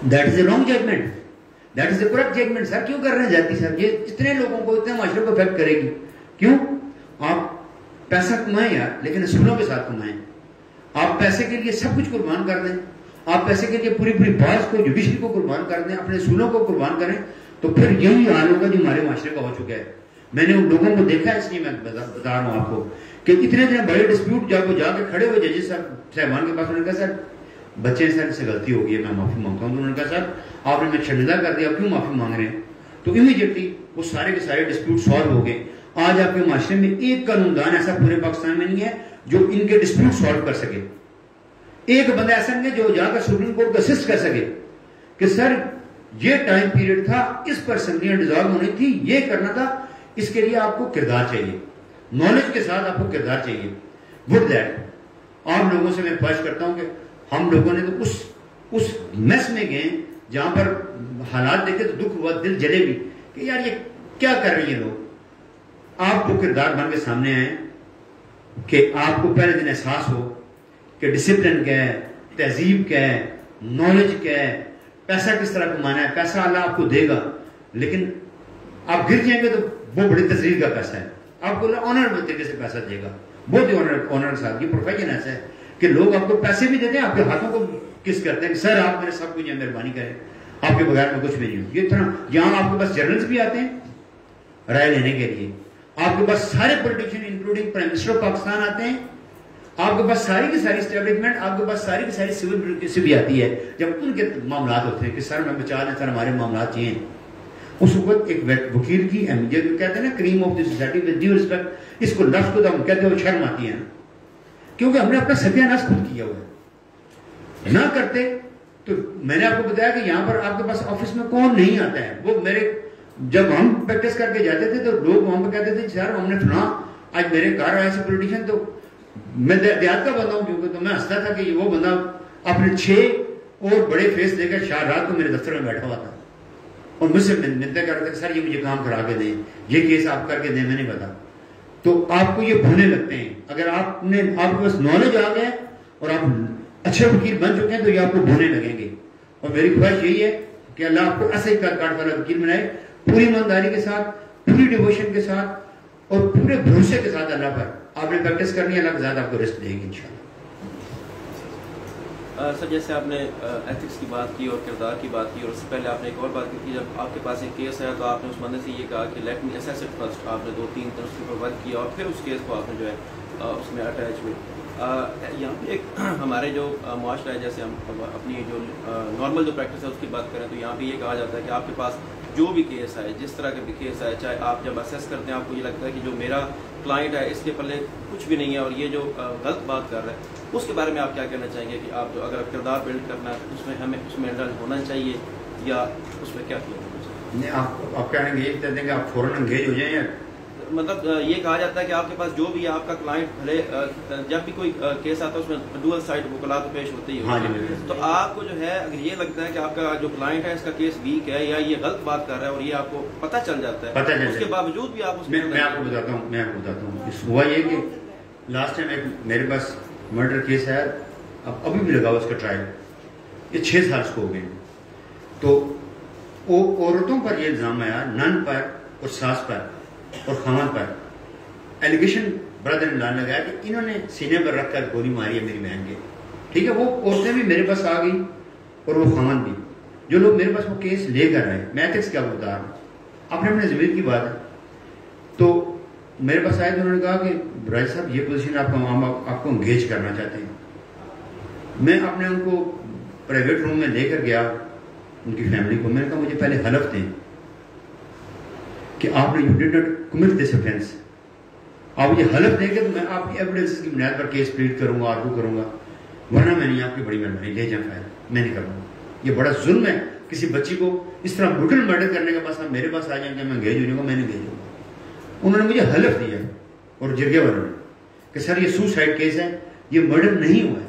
that is a wrong judgment, that is a correct judgment. Sir کیوں کر رہے ہیں جاتی صاحب, یہ اتنے لوگوں کو اتنے معاشرے کو افیکٹ کرے گی. کیوں؟ آپ پیسہ کمائیں یار, لیکن اصولوں کے ساتھ کمائیں. آپ پیسے کے لیے سب کچھ قربان کر دیں, آپ پیسے کے لیے پوری باز کو جوڈیشری کو قربان کر دیں, اپنے اصولوں کو قربان کریں, تو پھر یہی حال ہوگا جو ہمارے معاشرے کا ہو چکا ہے. میں نے ان لوگوں کو دیکھا ہے, اس لیے میں بتا رہا ہوں آپ کو کہ اتنے بڑے ڈسپیوٹ جب وہ جا کے کھڑے ہوئے ججز صاحبان کے پاس, انہوں نے کہا سر بچے سر سے غلطی ہو گئی ہے, میں معافی مانگتا ہوں. تو انہوں نے کہا سر آپ نے میں شرمندہ کر دیا, کیوں معافی مانگ رہے ہیں؟ تو امیڈیٹلی وہ سارے کے سارے ڈسپیوٹ سالو ہو گئے. آج آپ کے معاشرے میں ایک قانون دان ایسا پورے پاکستان میں نہیں ہے جو ان کے ڈسپیوٹ سالو کر سکے. ایک بندہ ایسا نہیں ہے جو جا کر سپریم کورٹ کو اسسٹ کر سکے کہ سر یہ ٹائم پیریڈ تھا, اس پر اسمبلیاں ڈیزالو ہونی تھی, یہ کرنا تھا, اس کے لیے آپ کو کردار چاہیے, نالج کے ساتھ آپ کو کردار چاہیے. وڈ دیٹ آپ لوگوں سے میں خواہش کرتا ہوں کہ ہم لوگوں نے تو اس میس میں گئے جہاں پر حالات دیکھے تو دکھ ہوا, دل جلے بھی کہ یار یہ کیا کر رہی ہیں لوگ. آپ کو کردار بن کے سامنے آئے کہ آپ کو پہلے دن احساس ہو کہ ڈسپلن کیا ہے, تہذیب کیا ہے, نالج کیا ہے, پیسہ کس طرح کمانا ہے. پیسہ اللہ آپ کو دے گا, لیکن آپ گر جائیں گے تو وہ بڑی تذلیل کا پیسہ ہے. آپ کو آنر طریقے سے پیسہ دے گا, بہت ہی آنر کے ساتھ. یہ پروفیشن ایسا ہے کہ لوگ آپ کو پیسے بھی دیتے ہیں, آپ کے ہاتھوں کو کس کرتے ہیں کہ سر آپ میرے سب کچھ مہربانی کریں, آپ کے بغیر میں کچھ بھی نہیں ہوں. یہ طرح یہاں آپ کے پاس جرنلز بھی آتے ہیں رائے لینے کے لیے, آپ کے پاس سارے politician including prime minister of Pakistan آتے ہیں, آپ کے پاس ساری کی ساری اسٹیبلشمنٹ, آپ کے پاس ساری کی ساری سول بیوروکریسی بھی آتی ہے جب ان کے معاملات ہوتے ہیں کہ سر میں بچا لیں, سر ہمارے معاملات چاہیے. اس وقت ایک وکیل کی اہمیت جو کہتے ہیں نا cream of the society with due respect, اس کو لفظ کو ہم کہتے ہیں وہ شرم آتی ہے نا, کیونکہ ہم نے اپنا ستیہ ناش خود کیا ہوا ہے. نہ کرتے تو میں نے آپ کو بتایا کہ یہاں پر آپ کے پاس آفس میں کون نہیں آتا ہے. وہ میرے جب ہم پریکٹس کر کے جاتے تھے تو لوگ وہاں پہ کہتے تھے سر ہم نے سنا آج میرے گھر آئے سے پولیٹیشین, تو میں دیہات کا بندہ ہوں کیونکہ, تو میں ہنستا تھا کہ وہ بندہ اپنے 6 اور بڑے فیس لے کر شاہ رات کو میرے دفتر میں بیٹھا ہوا تھا اور مجھ سے منتیں کر رہا تھا کہ سر یہ مجھے کام کرا کے دیں, یہ کیس آپ کر کے دیں, میں نہیں پتا. تو آپ کو یہ بھولنے لگتے ہیں. اگر آپ کے پاس نالج آ گیا اور آپ اچھے وکیل بن چکے ہیں تو یہ آپ کو بھولنے لگیں گے. اور میری خواہش یہی ہے کہ اللہ آپ کو ایسے کاٹ والا وکیل بنائے, پوری ایمانداری کے ساتھ, پوری ڈیووشن کے ساتھ اور پورے بھروسے کے ساتھ. اللہ پر آپ نے پریکٹس کرنی ہے, اللہ کے ساتھ آپ کو رزق دے گی انشاءاللہ. سر جیسے آپ نے ایتھکس کی بات کی اور کردار کی بات کی, اور اس سے پہلے آپ نے ایک اور بات کی, جب آپ کے پاس ایک کیس ہے تو آپ نے اس بندے سے یہ کہا کہ let me assess it first. آپ نے 2-3 دن اس کے اوپر ورک کیا اور پھر اس کیس کو آپ نے جو ہے اس میں اٹیچ ہوئے. یہاں پہ ایک ہمارے جو معاشرہ ہے, جیسے ہم اپنی جو نارمل جو پریکٹس ہے اس کی بات کریں تو یہاں پہ یہ کہا جاتا ہے کہ آپ کے پاس جو بھی کیس آئے, جس طرح کے بھی کیس آئے, چاہے آپ جب اسیس کرتے ہیں آپ کو یہ لگتا ہے کہ جو میرا کلائنٹ ہے اس کے پلے کچھ بھی نہیں ہے اور یہ جو غلط بات کر رہا ہے, اس کے بارے میں آپ کیا کہنا چاہیں گے کہ آپ جو اگر کردار بلڈ کرنا ہے اس میں ہمیں اس میں انڈلج ہونا چاہیے یا اس میں کیا کیا ہونا چاہیے؟ نہیں, آپ کہہ رہے ہیں یہ کہتے ہیں کہ آپ فوراً انگیج ہو جائیں, یا مطلب یہ کہا جاتا ہے کہ آپ کے پاس جو بھی ہے آپ کا کلائنٹ بھلے جب بھی کوئی کیس آتا ہے اس میں ڈوئل سائڈ وکلا تو پیش ہوتے ہی ہوتے ہیں, تو آپ کو جو ہے اگر یہ لگتا ہے کہ آپ کا جو کلائنٹ ہے اس کا کیس ویک ہے یا یہ غلط بات کر رہا ہے اور یہ آپ کو پتہ چل جاتا ہے, اس کے باوجود بھی آپ اس میں آپ کو بتاتا ہوں. ہوا یہ کہ لاسٹ ٹائم ایک میرے پاس مرڈر کیس ہے, ابھی بھی لگا ہوا اس کا ٹرائل, یہ 6 سال اس کو ہو گئے. تو عورتوں پر یہ الزام آیا, نن پر اور ساس پر اور خامد پر ایلیگیشن برادر نے لانے لگایا کہ انہوں نے سینے پر رکھ کر گولی ماری ہے میری بہن کے. ٹھیک ہے, وہ عورتیں بھی میرے پاس آ گئی اور وہ خامد بھی, جو لوگ میرے پاس وہ کیس لے کر آئے. میں ایتھکس کیا بتا رہا ہوں, اپنے ضمیر کی بات ہے. تو میرے پاس آئے تو انہوں نے کہا کہ راج صاحب یہ پوزیشن آپ کو انگیج کرنا چاہتے ہیں. میں اپنے ان کو پرائیویٹ روم میں لے کر گیا, ان کی فیملی کو. میں نے کہا مجھے پہلے حلف دیں کہ آپ نے you did not commit this offence. آپ مجھے حلف دیں گے تو میں آپ کی ایویڈنس کی بنیاد پر کیس پلیڈ کروں گا, آرگو کروں گا, ورنہ میں نہیں. آپ کی بڑی مہربانی, لے جائیں فائل, میں نہیں کروں گا. یہ بڑا ظلم ہے کسی بچی کو اس طرح بروٹل مرڈر کرنے کے بعد میرے پاس آ جائیں گے, میں انگیج ہو جاؤں گا, میں نہیں انگیج ہوں گا. انہوں نے مجھے حلف دیا اور جرگے والوں نے کہ سر یہ سوسائڈ کیس ہے, یہ مرڈر نہیں ہوا ہے.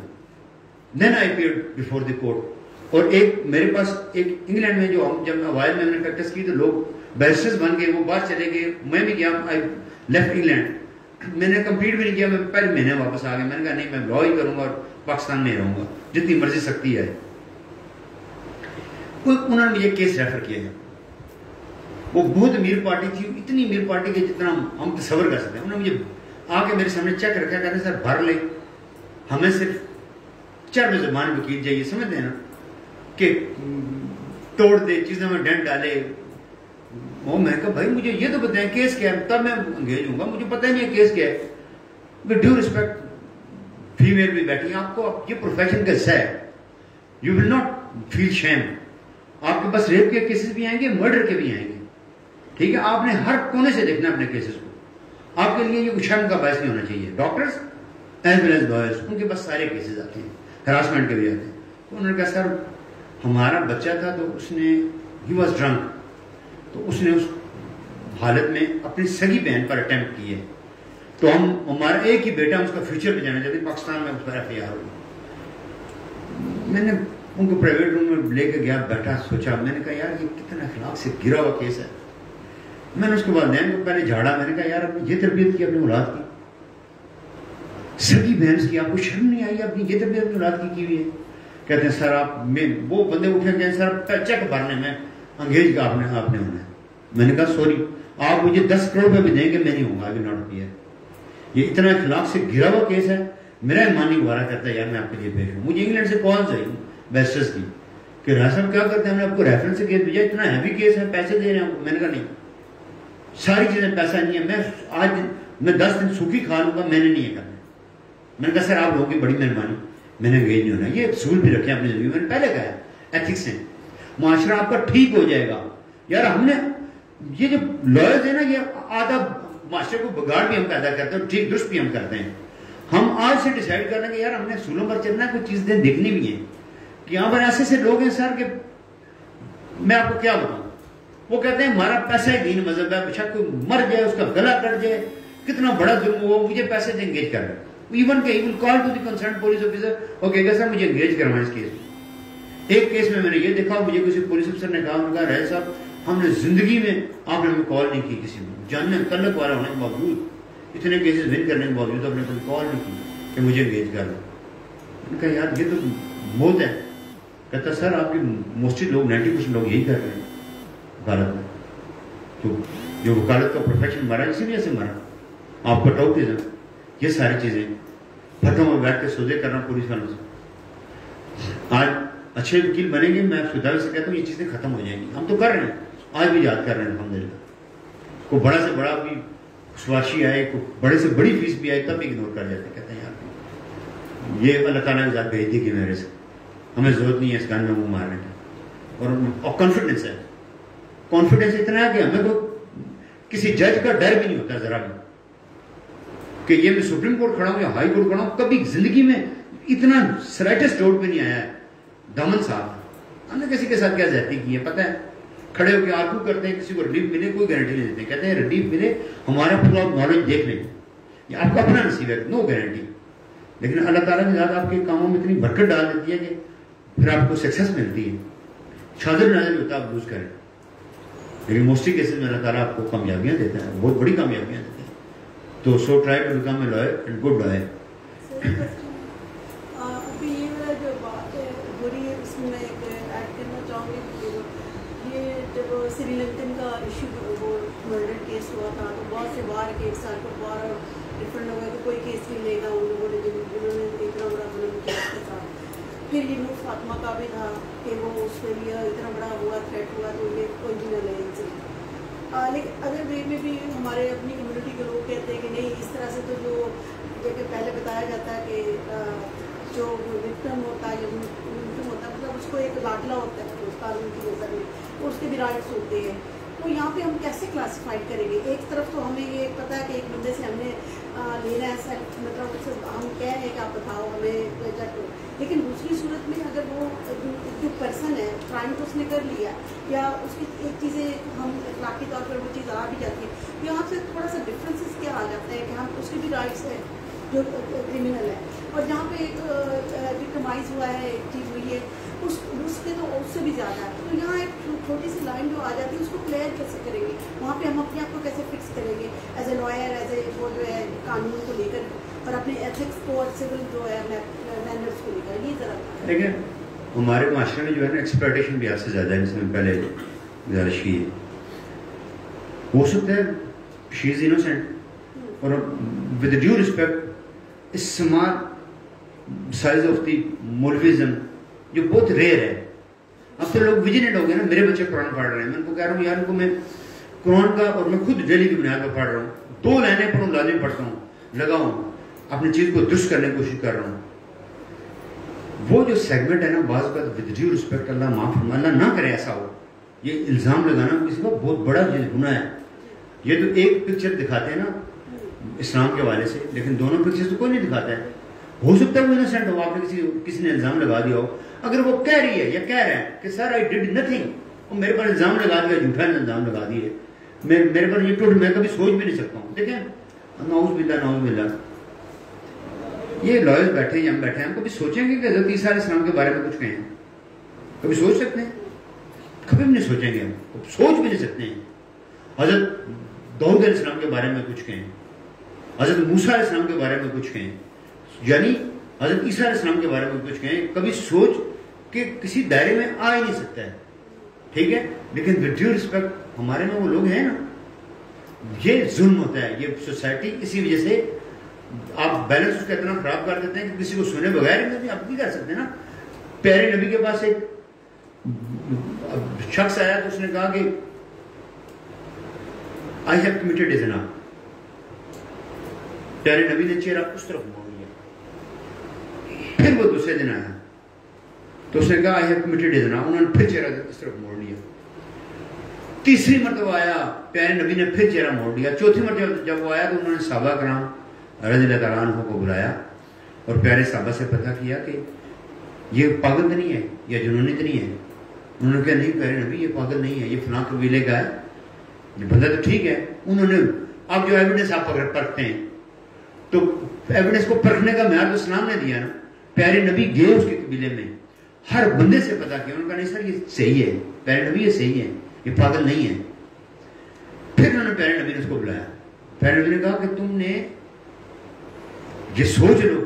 دین آئی اپیئرڈ بیفور دی کورٹ. اور ایک میرے پاس ایک انگلینڈ میں جو جب اوائل میں ہم نے پریکٹس کی تو لوگ بیرسٹرز بن گئے, وہ باہر چلے گئے, میں بھی گیا, آئی لیفٹ انگلینڈ. میں نے کمپلیٹ بھی نہیں کیا, میں پہلے مہینے واپس آ گیا. میں نے کہا نہیں, میں لا ہی کروں گا اور پاکستان میں رہوں گا جتنی مرضی سختی ہے. انہوں نے مجھے کیس ریفر کیا ہے. وہ بہت امیر پارٹی تھی, اتنی امیر پارٹی کے جتنا ہم تصور کر سکتے ہیں. انہوں نے مجھے آ کے میرے سامنے چیک رکھا, کہتے سر بھر لے, ہمیں صرف چرب زبان وکیل چاہیے, سمجھتے ہیں نا, کہ توڑ دے چیزیں میں ڈنٹ ڈالے. وہ میں کہا بھائی مجھے یہ تو بتائیں کیس کیا ہے, تب میں انگیج ہوں گا. مجھے پتہ ہی نہیں ہے کیس کیا ہے. ود ڈیو ریسپیکٹ فیمیل بھی بیٹھی, آپ کو یہ پروفیشن کا حصہ ہے. یو ول ناٹ فیل شیم. آپ کے پاس ریپ کے کیسز بھی آئیں گے, مرڈر کے بھی آئیں گے. ٹھیک ہے, آپ نے ہر کونے سے دیکھنا اپنے کیسز کو. آپ کے لیے یہ کچھ شرم کا باعث نہیں ہونا چاہیے. Doctors as well as lawyers, ان کے پاس سارے کیسز آتے ہیں, ہراسمنٹ کے بھی آتے ہیں. تو انہوں نے کہا سر ہمارا بچہ تھا تو اس نے ہی واز ڈرنک، تو اس نے اس حالت میں اپنی سگی بہن پر اٹیمپٹ کی ہے، تو ہمارا ایک ہی بیٹا اس کا فیوچر پہ جانا چاہتے، پاکستان میں اس پر ایف آئی آر ہوئی. میں نے ان کو پرائیویٹ روم میں لے کے گیا، بیٹھا، سوچا، میں نے کہا یار یہ کتنا اخلاق سے گرا ہوا کیس ہے. میں نے اس کے والدین کو پہلے جھاڑا، میں نے کہا یار آپ نے یہ تربیت کی اپنی اولاد کی، سگی بہن کی، آپ کو شرم نہیں آئی؟ آپ نے یہ تربیت اپنی اولاد کی ہوئی ہے. کہتے ہیں سر آپ میں وہ بندے اٹھے گئے سر چیک بھرنے میں انگیج کا آپ نے ہونا ہے. میں نے کہا سوری آپ مجھے 10 کروڑ روپے بھی دیں گے میں نہیں ہوں گا، ابھی ناٹ ہیئر. یہ اتنا اخلاق سے گرا ہوا کیس ہے، میرا ایمان نہیں گوارا کرتا یار میں آپ کے لیے پیش ہوں. مجھے انگلینڈ سے کالز آئی بیسٹرس کی کہ راج صاحب کیا کرتے ہیں، ہم نے آپ کو ریفرنس سے کیس بھیجا، اتنا ہیوی کیس ہے، پیسے دے رہے ہیں. میں نے کہا نہیں، ساری چیزیں پیسہ نہیں ہے، میں 10 دن سوکھی کھا لوں گا، میں نے نہیں یہ کرنا. میں نے کہا سر آپ لوگوں کی بڑی مہربانی، میں نے انگیج نہیں ہونا. یہ اصول بھی رکھے اپنی زندگی میں، نے پہلے کہا ہے ایتھکس سے معاشرہ آپ کا ٹھیک ہو جائے گا. یار ہم نے یہ جو لائرز ہیں نا، یہ آدھا معاشرے کو بگاڑ بھی ہم پیدا کرتے ہیں اور ٹھیک درست بھی ہم کرتے ہیں. ہم آج سے ڈیسائیڈ کر لیں کہ یار ہم نے اصولوں پر چلنا ہے، کچھ چیزیں دیکھنی بھی ہیں کہ یہاں پر ایسے لوگ ہیں سر کہ میں آپ کو کیا بتاؤں، وہ کہتے ہیں ہمارا پیسہ ہی دین مذہب ہے، بچہ کوئی مر جائے اس کا گلا کٹ جائے کتنا بڑا ظلم ہو، مجھے پیسے سے انگیج کر رہے ہیں. ایون کہ even call to the concern police officer, وہ کہے گا سر مجھے انگیج کروائیں اس کیس میں. ایک کیس میں نے یہ دیکھا، مجھے کسی پولیس افسر نے کہا رائے صاحب ہم نے زندگی میں آپ نے ہمیں کال نہیں کی، کسی میں جاننے تعلق والا ہونے کے باوجود، اتنے کیسز ون کرنے کے باوجود آپ نے کوئی کال نہیں کی کہ مجھے انگیج کر لو. میں نے کہا یار یہ تو موت ہے. کہتا سر آپ کے موسٹلی لوگ 90% لوگ یہی کر رہے ہیں وکالت میں، تو جو وکالت کا پروفیشن مرا اسی وجہ سے مرا، آپ کا ٹاؤٹزم، یہ ساری چیزیں بھٹوں میں بیٹھ کے سودے کرنا پولیس والوں سے. آج اچھے وکیل بنیں گے، میں خدا سے کہتا ہوں یہ چیزیں ختم ہو جائیں گی. ہم تو کر رہے ہیں، آج بھی یاد کر رہے ہیں الحمدللہ. کوئی بڑا سے بڑا بھی سوارشی آئے، کوئی بڑے سے بڑی فیس بھی آئے، تب بھی اگنور کر جاتے ہیں. کہتے ہیں یار یہ اللہ تعالیٰ نے ذات بھیج دی کہ میرے سے، ہمیں ضرورت نہیں ہے اس گان میں منہ مارنے کی. اور کانفیڈنس ہے، کانفیڈنس اتنا ہے کہ ہمیں تو کسی جج کا ڈر بھی نہیں ہوتا ذرا بھی کہ یہ میں سپریم کورٹ کھڑا ہوں یا ہائی کورٹ کھڑا ہوں. کبھی زندگی میں اتنا سرائٹس ڈاؤٹ پہ نہیں آیا ہے. دامن صاحب ہم نے کسی کے ساتھ کیا زیادتی کی ہے پتہ ہے، کھڑے ہو کے آرگو کرتے ہیں، کسی کو ریلیف ملے کوئی گارنٹی نہیں دیتے، کہتے ہیں ریلیف ملے ہمارا پورا نالج دیکھ لیں، یہ آپ کا اپنا نصیب ہے، نو گارنٹی. لیکن اللہ تعالیٰ کی ذات آپ کے کاموں میں اتنی برکت ڈال دیتی ہے کہ پھر آپ کو سکسیس ملتی ہے. شادر نازل ہوتا ہے آپ لوز کریں، لیکن موسٹلی کیسز میں اللہ تعالیٰ آپ کو کامیابیاں دیتا ہے، بہت بڑی کامیابیاں دیتا ہے. تو so try to become a lawyer and good lawyer. ابھی یہ والا جو بات ہے بری ہے، اس میں ایڈ کرنا چاہوں گی. یہ جب سری لنکن کا ایشو وہ مرڈر کیس ہوا تھا تو بہت سے باہر کے 1 سال کو باہر ڈفرینٹ ہو گئے کہ کوئی کیس نہیں لے گا ان لوگوں نے جنہوں نے اتنا بڑا ظلم کیا اس کے ساتھ. پھر یہ نور فاطمہ کا بھی تھا کہ وہ اس کے لیے اتنا بڑا ہوا تھریٹ ہوا تو یہ کوئی بھی نہ لے ان سے. لیکن ادر وے میں بھی ہمارے اپنی کمیونٹی کے لوگ کہتے ہیں کہ نہیں اس طرح سے تو جو کہ پہلے بتایا جاتا ہے کہ جو وکٹم ہوتا ہے یا وکٹم ہوتا ہے مطلب اس کو ایک لاڈلا ہوتا ہے اس قانون کی نظر میں، اس کے بھی رائٹس ہوتے ہیں. تو یہاں پہ ہم کیسے کلاسیفائی کریں گے؟ ایک طرف تو ہمیں یہ پتہ ہے کہ ایک بندے سے ہم نے لینا ہے مطلب ہم کہہ رہے ہیں کہ آپ بتاؤ ہمیں جج کرو، لیکن دوسری صورت میں اگر وہ جو پرسن ہے کرائم کو اس نے کر لیا یا اس کی ایک چیزیں ہم اخلاقی طور پر وہ چیز آ بھی جاتی ہے، یہاں سے تھوڑا سا ڈفرینسز کیا آ جاتا ہے کہ ہم اس کی بھی رائٹس ہے جو کرمنل ہے، اور جہاں پہ ایک وکٹمائز ہوا ہے ایک چیز ہوئی ہے اس کے تو اس سے بھی زیادہ ہے. تو یہاں ایک چھوٹی سی لائن جو آ جاتی ہے اس کو کلیئر کیسے کریں گے؟ وہاں پہ ہم اپنے آپ کو کیسے فکس کریں گے as a lawyer, as a وہ جو ہے قانون کو لے کر اور اپنے ایتھکس کو اور سول جو ہے مینرس کو لے کر؟ یہ ذرا دیکھیں ہمارے معاشرے میں جو ہے نا ایکسپلائٹیشن بھی آپ سے زیادہ ہے، جس میں پہلے گزارش کی ہے. ہو سکتا ہے شی از انوسینٹ اور with due respect small size of the مولویزم جو بہت ریئر ہے. اب تو لوگ ویجنٹ ہو گئے نا، میرے بچے قرآن پڑھ رہے ہیں، میں ان کو کہہ رہا ہوں یار ان کو میں قرآن کا اور میں خود ڈیلی کی بنیاد پر پڑھ رہا ہوں، 2 لائنیں پڑھوں لازم پڑھتا ہوں، لگاؤں اپنی چیز کو درست کرنے کی کوشش کر رہا ہوں. وہ جو سیگمنٹ ہے نا بعض کا ود ڈیو رسپیکٹ اللہ معاف فرمائے، اللہ نہ کرے ایسا ہو، یہ الزام لگانا کسی کا بہت بڑا گناہ ہے. یہ تو ایک پکچر دکھاتے ہیں نا اسلام کے حوالے سے، لیکن دونوں پکچر تو کوئی نہیں دکھاتا ہے. ہو سکتا ہے وہ انوسینٹ ہو, آپ نے کسی نے الزام لگا دیا ہو. اگر وہ کہہ رہی ہے یا کہہ رہا ہے کہ سر آئی ڈڈ نتھنگ, وہ میرے پر الزام لگا دیا, جھوٹا الزام لگا دیے, میرے پر یہ ٹوٹ, میں کبھی سوچ بھی نہیں سکتا ہوں. دیکھیں نعوذ باللہ نعوذ باللہ, یہ لائرز بیٹھے ہیں, ہم بیٹھے ہیں, ہم کبھی سوچیں گے کہ حضرت عیسیٰ علیہ السلام کے بارے میں کچھ کہیں؟ کبھی سوچ سکتے ہیں؟ کبھی بھی نہیں سوچیں گے, ہم سوچ بھی نہیں سکتے ہیں. حضرت داؤد علیہ السلام کے بارے میں کچھ کہیں, حضرت موسیٰ علیہ السلام کے بارے میں کچھ کہیں, یعنی حضرت عیسیٰ علیہ السلام کے بارے میں کچھ کہیں, کبھی سوچ کہ کسی دائرے میں آ ہی نہیں سکتا ہے. ٹھیک ہے, لیکن ود ڈیو رسپیکٹ ہمارے میں وہ لوگ ہیں نا, یہ ظلم ہوتا ہے, یہ سوسائٹی اسی وجہ سے آپ بیلنس اس کا اتنا خراب کر دیتے ہیں کہ کسی کو سنے بغیر آپ نہیں کر سکتے نا. پیارے نبی کے پاس ایک شخص آیا تو اس نے کہا کہ آئی ہیو کمیٹڈ زنا. پیارے نبی نے چہرہ اس طرف موڑ لیا. پھر وہ دوسرے دن آیا تو اس نے کہا آئی ہیو کمیٹڈ زنا, انہوں نے پھر چہرہ اس طرف موڑ لیا. تیسری مرتبہ آیا, پیارے نبی نے پھر چہرہ موڑ لیا. چوتھی مرتبہ جب وہ آیا تو انہوں نے صحابہ کرام رضی اللہ تعالیٰ عنہ کو بلایا اور پیارے صحابہ سے پتہ کیا کہ یہ پاگل تو نہیں ہے یا جنونی تو نہیں ہے. انہوں نے کہا نہیں پیارے نبی یہ پاگل نہیں ہے, یہ فلاں قبیلے کا ہے, یہ بندہ تو ٹھیک ہے. انہوں نے اب جو ایویڈنس آپ پرکھتے ہیں تو ایویڈنس کو پرکھنے کا معیار تو اسلام نے دیا نا. پیارے نبی گئے اس کے قبیلے میں, ہر بندے سے پتہ کیا, انہوں نے کہا نہیں سر یہ صحیح ہے, پیارے نبی یہ صحیح ہے, یہ پاگل نہیں ہے. پھر انہوں نے پیارے نبی نے اس کو بلایا. پیارے نبی نے کہا کہ تم نے یہ سوچ لو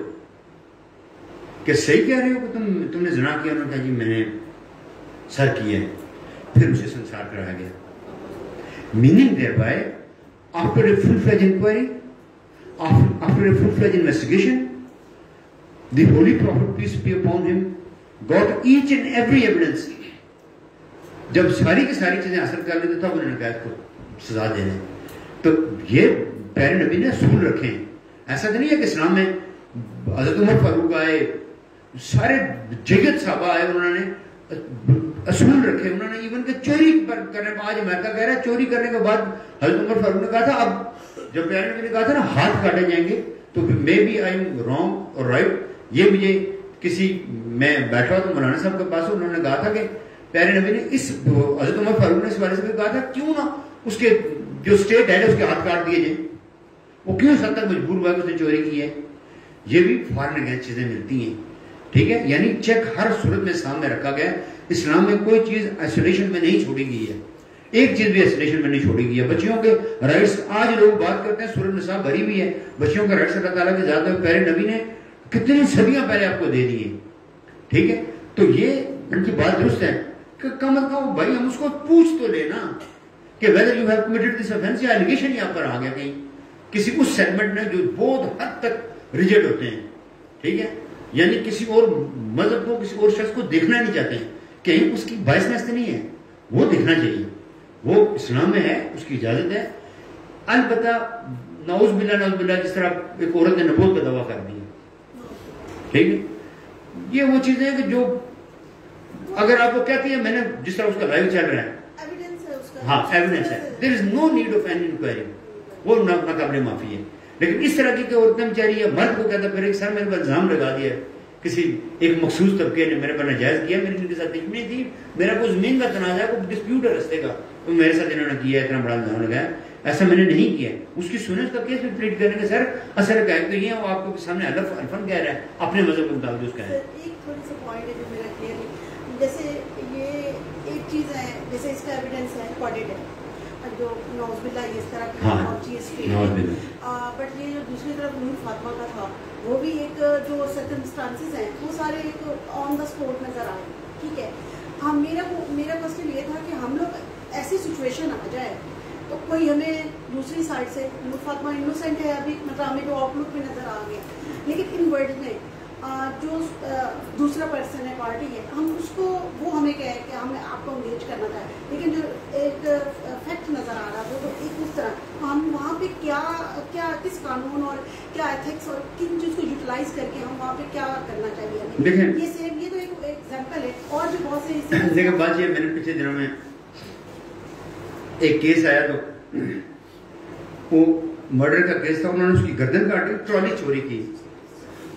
کہ صحیح کہہ رہے ہو کہ تم نے زنا کیا. انہوں نے کہا جی میں نے سر کیا ہے. پھر اسے سنسار کرایا گیا. Meaning thereby after a full fledged inquiry, after a full-fledged investigation, the Holy Prophet, peace be upon him, got each and every evidence. جب ساری کی ساری چیزیں حاصل کر لیتے تھا انہوں نے کہا اس کو سزا دے دیں. تو یہ پیارے نبی نے اصول رکھے ہیں. ایسا تو نہیں ہے کہ اسلام میں حضرت عمر فاروق آئے, سارے جگت صحابہ آئے, انہوں نے اصول رکھے. انہوں نے ایون کہ چوری کرنے کا, آج امریکہ کہہ رہا ہے چوری کرنے کے بعد حضرت عمر فاروق نے کہا تھا اب جب پیارے نبی نے کہا تھا نا ہاتھ کاٹے جائیں گے تو may be I am wrong اور رائٹ. یہ مجھے کسی, میں بیٹھا تو مولانا صاحب کے پاس, انہوں نے کہا تھا کہ پیارے نبی نے اس حضرت عمر فاروق نے اس بارے سے کہا تھا کیوں نہ اس کے جو اسٹیٹ ہیڈ ہے اس کے ہاتھ کاٹ دیے جائیں, وہ کیوں حد تک مجبور ہوا کہ اس نے چوری کی ہے. یہ بھی فارن اگینسٹ چیزیں ملتی ہیں. ٹھیک ہے, یعنی چیک ہر صورت میں سامنے رکھا گیا. اسلام میں کوئی چیز آئسولیشن میں نہیں چھوڑی گئی ہے, ایک چیز بھی آئسولیشن میں نہیں چھوڑی گئی ہے. بچیوں کے رائٹس, آج لوگ بات کرتے ہیں سورۃ النساء بھری ہوئی ہے, بچیوں کے رائٹس اللہ تعالیٰ کی ذات ہے, پیارے نبی نے کتنی صدیاں پہلے آپ کو دے دی ہیں. ٹھیک ہے, تو یہ ان کی بات درست ہے کہ کم از کم بھائی ہم اس کو پوچھ تو لینا کہ whether you have committed this offense, یا ایلیگیشن یہاں پر آ گیا کہیں کسی اس سیگمنٹ میں جو بہت حد تک ریجیکٹ ہوتے ہیں. ٹھیک ہے, یعنی کسی اور مذہب کو, کسی اور شخص کو دیکھنا نہیں چاہتے ہیں, کہیں اس کی بائسنس نہیں ہے, وہ دیکھنا چاہیے, وہ اسلام میں ہے, اس کی اجازت ہے. البتہ نعوذ باللہ جس طرح ایک عورت نے نبوت کا دعویٰ کر دیا. ٹھیک ہے, یہ وہ چیزیں ہیں کہ جو اگر آپ کو کہتی ہے میں نے, جس طرح اس کا لائیو چل رہا ہے, ہاں ایویڈنس ہے, there is no need of an inquiry, وہ ناقابل معافی ہے. لیکن اس طرح کی کہ عورتیں بیچاری یا مرد کو کہتا پھر ایک سر میرے پر الزام لگا دیا کسی ایک مخصوص طبقے نے میرے پر ناجائز کیا, میری ان کے ساتھ دشمنی تھی, میرا کوئی زمین کا تنازع, کوئی ڈسپیوٹ ہے رستے کا, تو میرے ساتھ انہوں نے کیا, اتنا بڑا الزام لگایا, ایسا میں نے نہیں کیا. اس کی سنیں, اس کا کیس بھی پلیٹ کرنے کے سر اثر کا ہے تو یہ وہ آپ کو سامنے الفن کہہ رہا ہے اپنے مذہب کے مطابق اس کا ہے. ایک تھوڑی سا پوائنٹ ہے جو میرا کلیئر ہے, جیسے یہ ایک چیز ہے, جیسے اس کا ایویڈنس ہے ریکارڈیڈ ہے جو نعوذ باللہ اس طرح کی چیز, بٹ یہ جو دوسری طرف نور فاطمہ کا تھا وہ بھی ایک جو سرکمسٹانسز ہیں وہ سارے ایک آن دا اسپوٹ نظر آئے. ٹھیک ہے, ہم میرا کوشچن یہ تھا کہ ہم لوگ ایسی سچویشن آ جائے تو کوئی ہمیں دوسری سائڈ سے, نور فاطمہ انوسینٹ ہے ابھی, مطلب ہمیں جو آؤٹ لک میں نظر آ گیا, لیکن ان ورڈ میں جو دوسرا پرسن ہے, پارٹی ہے, ہم اس کو وہ ہمیں کہے کہ ہمیں آپ کو انگیج کرنا چاہے, لیکن جو ایک فیکٹ نظر آ رہا ہے وہ ایک اس طرح, ہم وہاں پہ کیا کس قانون اور کیا ایتھکس اور کن چیز کو یوٹیلائز کر کے ہم وہاں پہ کیا کرنا چاہیے ہمیں. یہ تو ایک ایگزامپل ہے, اور بھی بہت سے. لیکن بات یہ, میں نے پچھلے دنوں میں ایک کیس آیا تو وہ مرڈر کا کیس تھا, انہوں نے اس کی گردن کاٹی, ٹرالی چوری کی,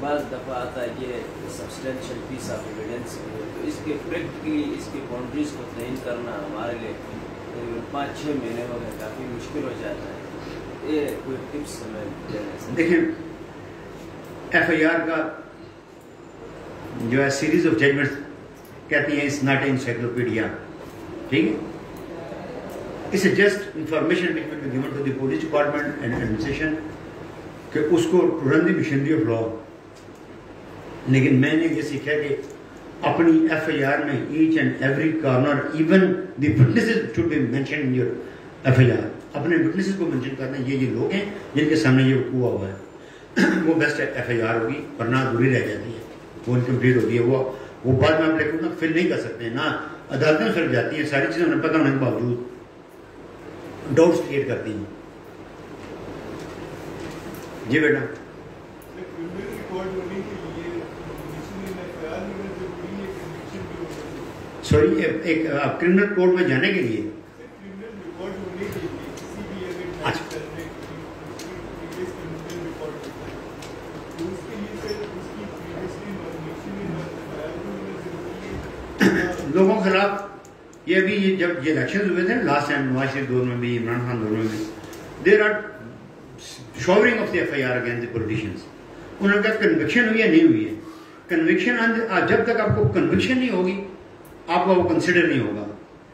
بعض دفعہ آتا ہے یہ سبسٹینشیل پیس آف ایویڈنس، تو اس کے پریکٹیکلی اس کی باؤنڈریز کو تعین کرنا ہمارے لیے 5-6 مہینے ہو گئے کافی مشکل ہو جاتا ہے. یہ کوئی ٹپس ہمیں دیکھیں ایف آئی آر کا جو ہے سیریز آف ججمنٹ کہتی ہیں، اس ناٹ اے انسائکلوپیڈیا، ٹھیک ہے، اس a just information which will be given to the police department and administration کہ اس کو to run the machinery of law. لیکن میں نے یہ سیکھا کہ اپنی ایف آئی آر میں each and every corner, even the witnesses should be mention in your F I R. اپنے وٹنسز کو مینشن کرنا، یہ لوگ ہیں جن کے سامنے یہ ہوا ہوا ہے، وہ بیسٹ ایف آئی آر ہوگی، ورنہ ادھوری رہ جاتی ہے، وہ انکمپلیٹ ہوتی ہے. وہ بعد میں آپ لیکن فل نہیں کر سکتے، نہ عدالتیں فل جاتی ہیں، ساری چیزیں انہیں پتہ ہونے کے باوجود ڈاؤٹس کریٹ کرتی ہیں. جی بیٹا سوری، ایک کرمنل کوڈ میں جانے کے لیے لوگوں کے خلاف یہ ابھی جب یہ الیکشن ہوئے تھے لاسٹ ٹائم، نواز شریف دور میں بھی، عمران خان دور میں بھی، there are showering of the F I R against the politicians. انہوں نے کہا کنوکشن ہوئی ہے نہیں ہوئی ہے. کنوکشن جب تک آپ کو کنوکشن نہیں ہوگی آپ کا وہ کنسیڈر نہیں ہوگا.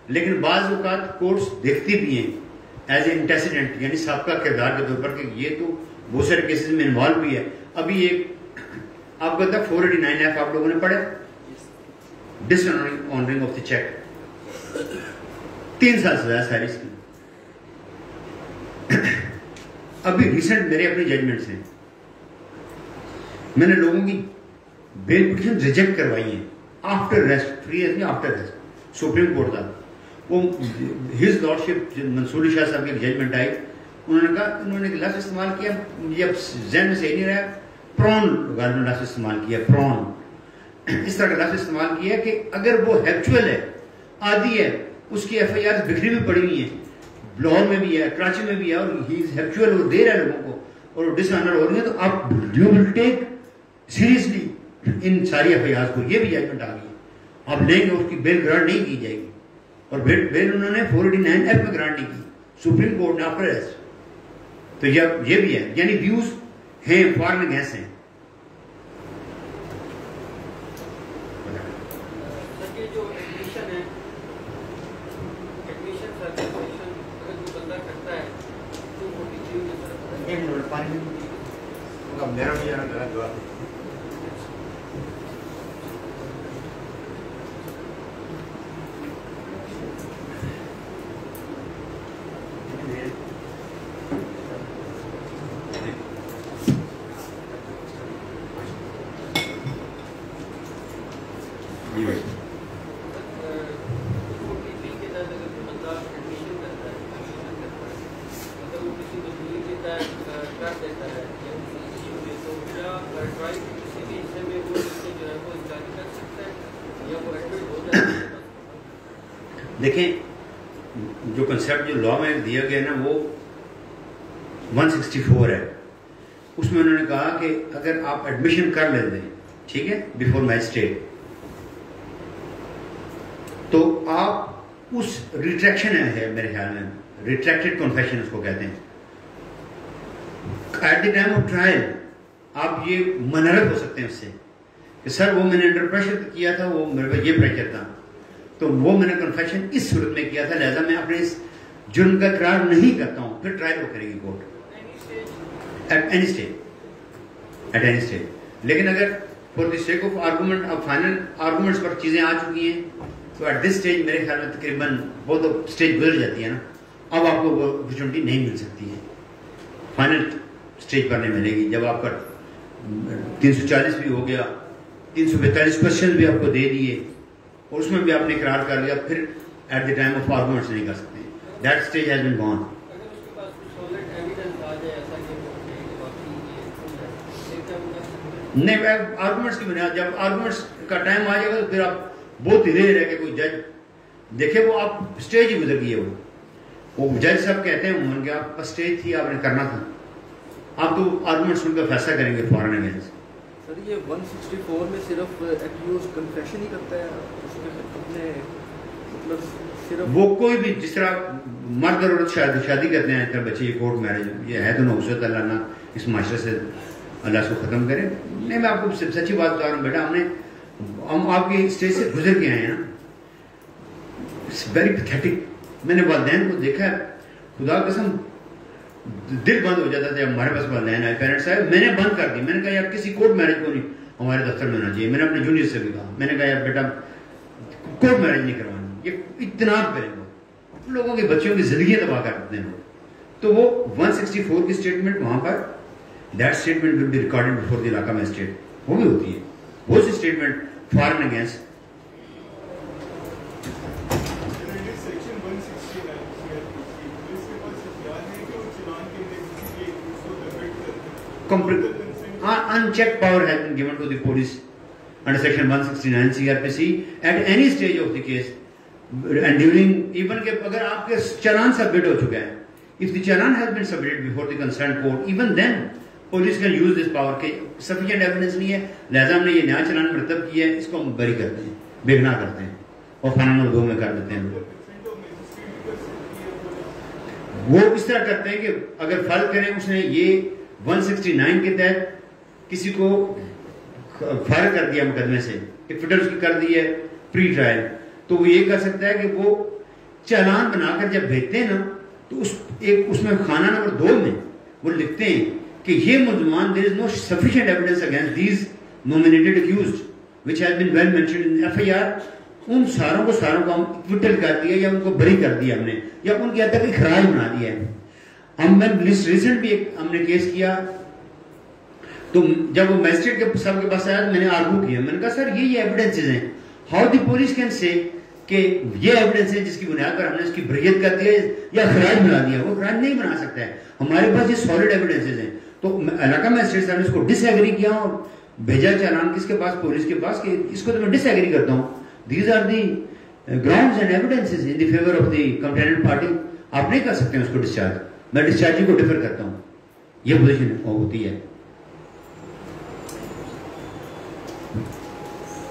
لیکن بعض اوقات کورٹس دیکھتی بھی ہیں ایز اے انٹیسیڈنٹ، یعنی سابقہ کردار کے طور پر کہ یہ تو بہت سارے کیسز میں انوالو بھی ہے. ابھی ایک آپ کو 489F آپ لوگوں نے پڑھا، ڈس آنرنگ آف دی چیک، 3 سال سزا ساری اس کی. ابھی ریسنٹ میرے اپنی ججمنٹس ہیں، میں نے لوگوں کی بیل پٹیشن ریجیکٹ کروائی ہیں آفٹر ریسٹ، فری ایز نہیں آفٹر ریسٹ. سپریم کورٹ کا وہ ہز لارڈشپ منصور شاہ صاحب کی ججمنٹ آئی، انہوں نے لفظ استعمال کیا، یہ اب ذہن میں صحیح نہیں رہا، پرون غالباً لفظ استعمال کیا، پرون اس طرح کا لفظ استعمال کیا کہ اگر وہ ہیبچول ہے، عادی ہے، اس کی ایف آئی آر بکھری بھی پڑی ہوئی ہیں، لاہور میں بھی ہے، کراچی میں بھی ہے، اور ہی از ہیبچول، وہ دے رہا ہے لوگوں کو اور وہ ڈس آنر ہو رہی ہے، تو آپ یو ول ٹیک سیریسلی ان ساری ایف آئی آر کو. یہ بھی ججمنٹ آ گئی ہے، آپ لیں گے، اس کی بیل گرانٹ نہیں کی جائے گی. اور بیل انہوں نے 489F میں گرانٹ نہیں کی، سپریم کورٹ نے آفٹر ریسٹ. تو یہ بھی ہے، یعنی ویوز ہیں فارن اگینسٹ ہیں. میرا بھی دیکھیں، جو کنسیپٹ جو لا میں دیا گیا نا وہ 164 ہے. اس میں انہوں نے کہا کہ اگر آپ ایڈمیشن کر لیتے ہیں، ٹھیک ہے، بیفور میجسٹریٹ، تو آپ اس ریٹریکشن ہے میرے خیال میں، ریٹریکٹڈ کنفیشن اس کو کہتے ہیں، at the time of trial آپ یہ منحرف ہو سکتے ہیں اس سے کہ سر وہ میں نے انڈر پریشر کیا تھا، وہ میرے پاس یہ پریشر تھا، تو وہ میں نے کنفیشن اس صورت میں کیا تھا، لہذا میں اپنے اس جرم کا اقرار نہیں کرتا ہوں. پھر ٹرائل وہ کرے گی کورٹ ایٹ اینی اسٹیج. لیکن اگر for the sake of argument اب فائنل آرگومنٹس پر چیزیں آ چکی ہیں تو ایٹ دس اسٹیج میرے خیال میں تقریباً وہ تو اسٹیج گزر جاتی ہے نا، اب آپ کو وہ اپرچونیٹی نہیں مل سکتی ہے، فائنل اسٹیج پر نہیں ملے گی. جب آپ کا 340 بھی ہو گیا، 342 کوشچن بھی آپ کو دے دیے اور اس میں بھی آپ نے اقرار کر لیا، پھر at the time of arguments نہیں کر سکتے. That stage has been gone. نہیں، آرگومنٹس کی بنیاد، جب آرگومنٹس کا ٹائم آ جائے گا تو پھر آپ بہت ہی ریئر ہے کہ کوئی جج دیکھے، وہ آپ اسٹیج ہی گزر گئی ہے. وہ جج صاحب کہتے ہیں عموماً کہ آپ کا اسٹیج تھی، آپ نے کرنا تھا، آپ تو آرگومنٹ سن کر فیصلہ کریں گے فوراً اگینسٹ. یہ 164 میں صرف ایکیوز کنفیشن ہی کرتا ہے اس میں اپنے مطلب صرف وہ کوئی بھی جس طرح مرد اور عورت شادی کرتے ہیں طرح بچے یہ کورٹ میرج یہ ہے تو نوزت اللہ نہ اس معاشرے سے اللہ اس کو ختم کرے. نہیں میں آپ کو سچی بات بتا رہا ہوں بیٹا ہم آپ کی اسٹیج سے گزر کے آئے ہیں نا. It's very pathetic. میں نے والدین کو دیکھا ہے خدا قسم دل بند ہو جاتا تھا. ہمارے پاس والدین آئے پیرنٹس آئے میں نے بند کر دی. میں نے کہا یار کسی کورٹ میرج کو نہیں ہمارے دفتر میں ہونا چاہیے. میں نے اپنے جونیئر سے بھی کہا میں نے کہا یار بیٹا کورٹ میرج نہیں کروانی. یہ اجتناب کریں وہ لوگوں کے بچوں کی زندگیاں تباہ کر دیتے ہیں لوگ. تو وہ 164 کی اسٹیٹمنٹ وہاں پر that statement will be recorded before the علاقہ میجسٹریٹ وہ بھی ہوتی ہے. بہت سی statement for and against unchecked power has been given to the police under section 169 CRPC at any stage of the case and during even کہ اگر آپ کے چالان سبمٹ ہو چکا ہے if the challan has been submitted before the concerned court even then police can use this power کہ sufficient evidence نہیں ہے لہذا ہم نے یہ نیا چالان مرتب کیا ہے اس کو ہم بری کرتے ہیں بے گناہ کرتے ہیں اور خانہ نمبر 2 میں کر دیتے ہیں. وہ اس طرح کرتے ہیں کہ اگر فرض کریں اس نے یہ 169 کے تحت کسی کو فارغ کر دیا مقدمے سے ایکویٹل اس کی کر دی ہے پری ٹرائل تو وہ یہ کر سکتا ہے کہ وہ چالان بنا کر جب بھیجتے ہیں نا تو اس میں خانہ نمبر 2 میں وہ لکھتے ہیں کہ یہ ملزمان there is no sufficient evidence against these nominated accused which has been well mentioned in the FIR. ان ساروں کو ہم ایکویٹل کر دیا یا ان کو بری کر دیا ہم نے یا ان کی حد تک اخراج بنا دیا ہے. ہم میں ریسنٹ بھی ہم نے کیس کیا تو جب وہ میجسٹریٹ کے صاحب کے پاس آیا تو میں نے آرگو کیا. میں نے کہا سر یہ ایویڈنسز ہیں how the police can say کہ یہ ایویڈنس ہے جس کی بنیاد پر ہم نے اس کی بریت کر دیا یا اخراج بنا دیا. وہ اخراج نہیں بنا سکتا ہے. ہمارے پاس یہ سالڈ ایویڈنسز ہیں. تو علاقہ میجسٹریٹ صاحب نے اس کو ڈس ایگری کیا اور بھیجا چالان کس کے پاس پولیس کے پاس کہ اس کو تو میں ڈس ایگری کرتا ہوں. These are the grounds and evidences in the favor of the complainant party. آپ نہیں کر سکتے ہیں اس کو ڈسچارج. میں ڈسچارج کو ڈیفر کرتا ہوں. یہ پوزیشن ہوتی ہے.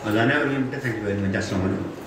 اذان ہے اور یہ تھینک یو ویری مچ. السلام علیکم.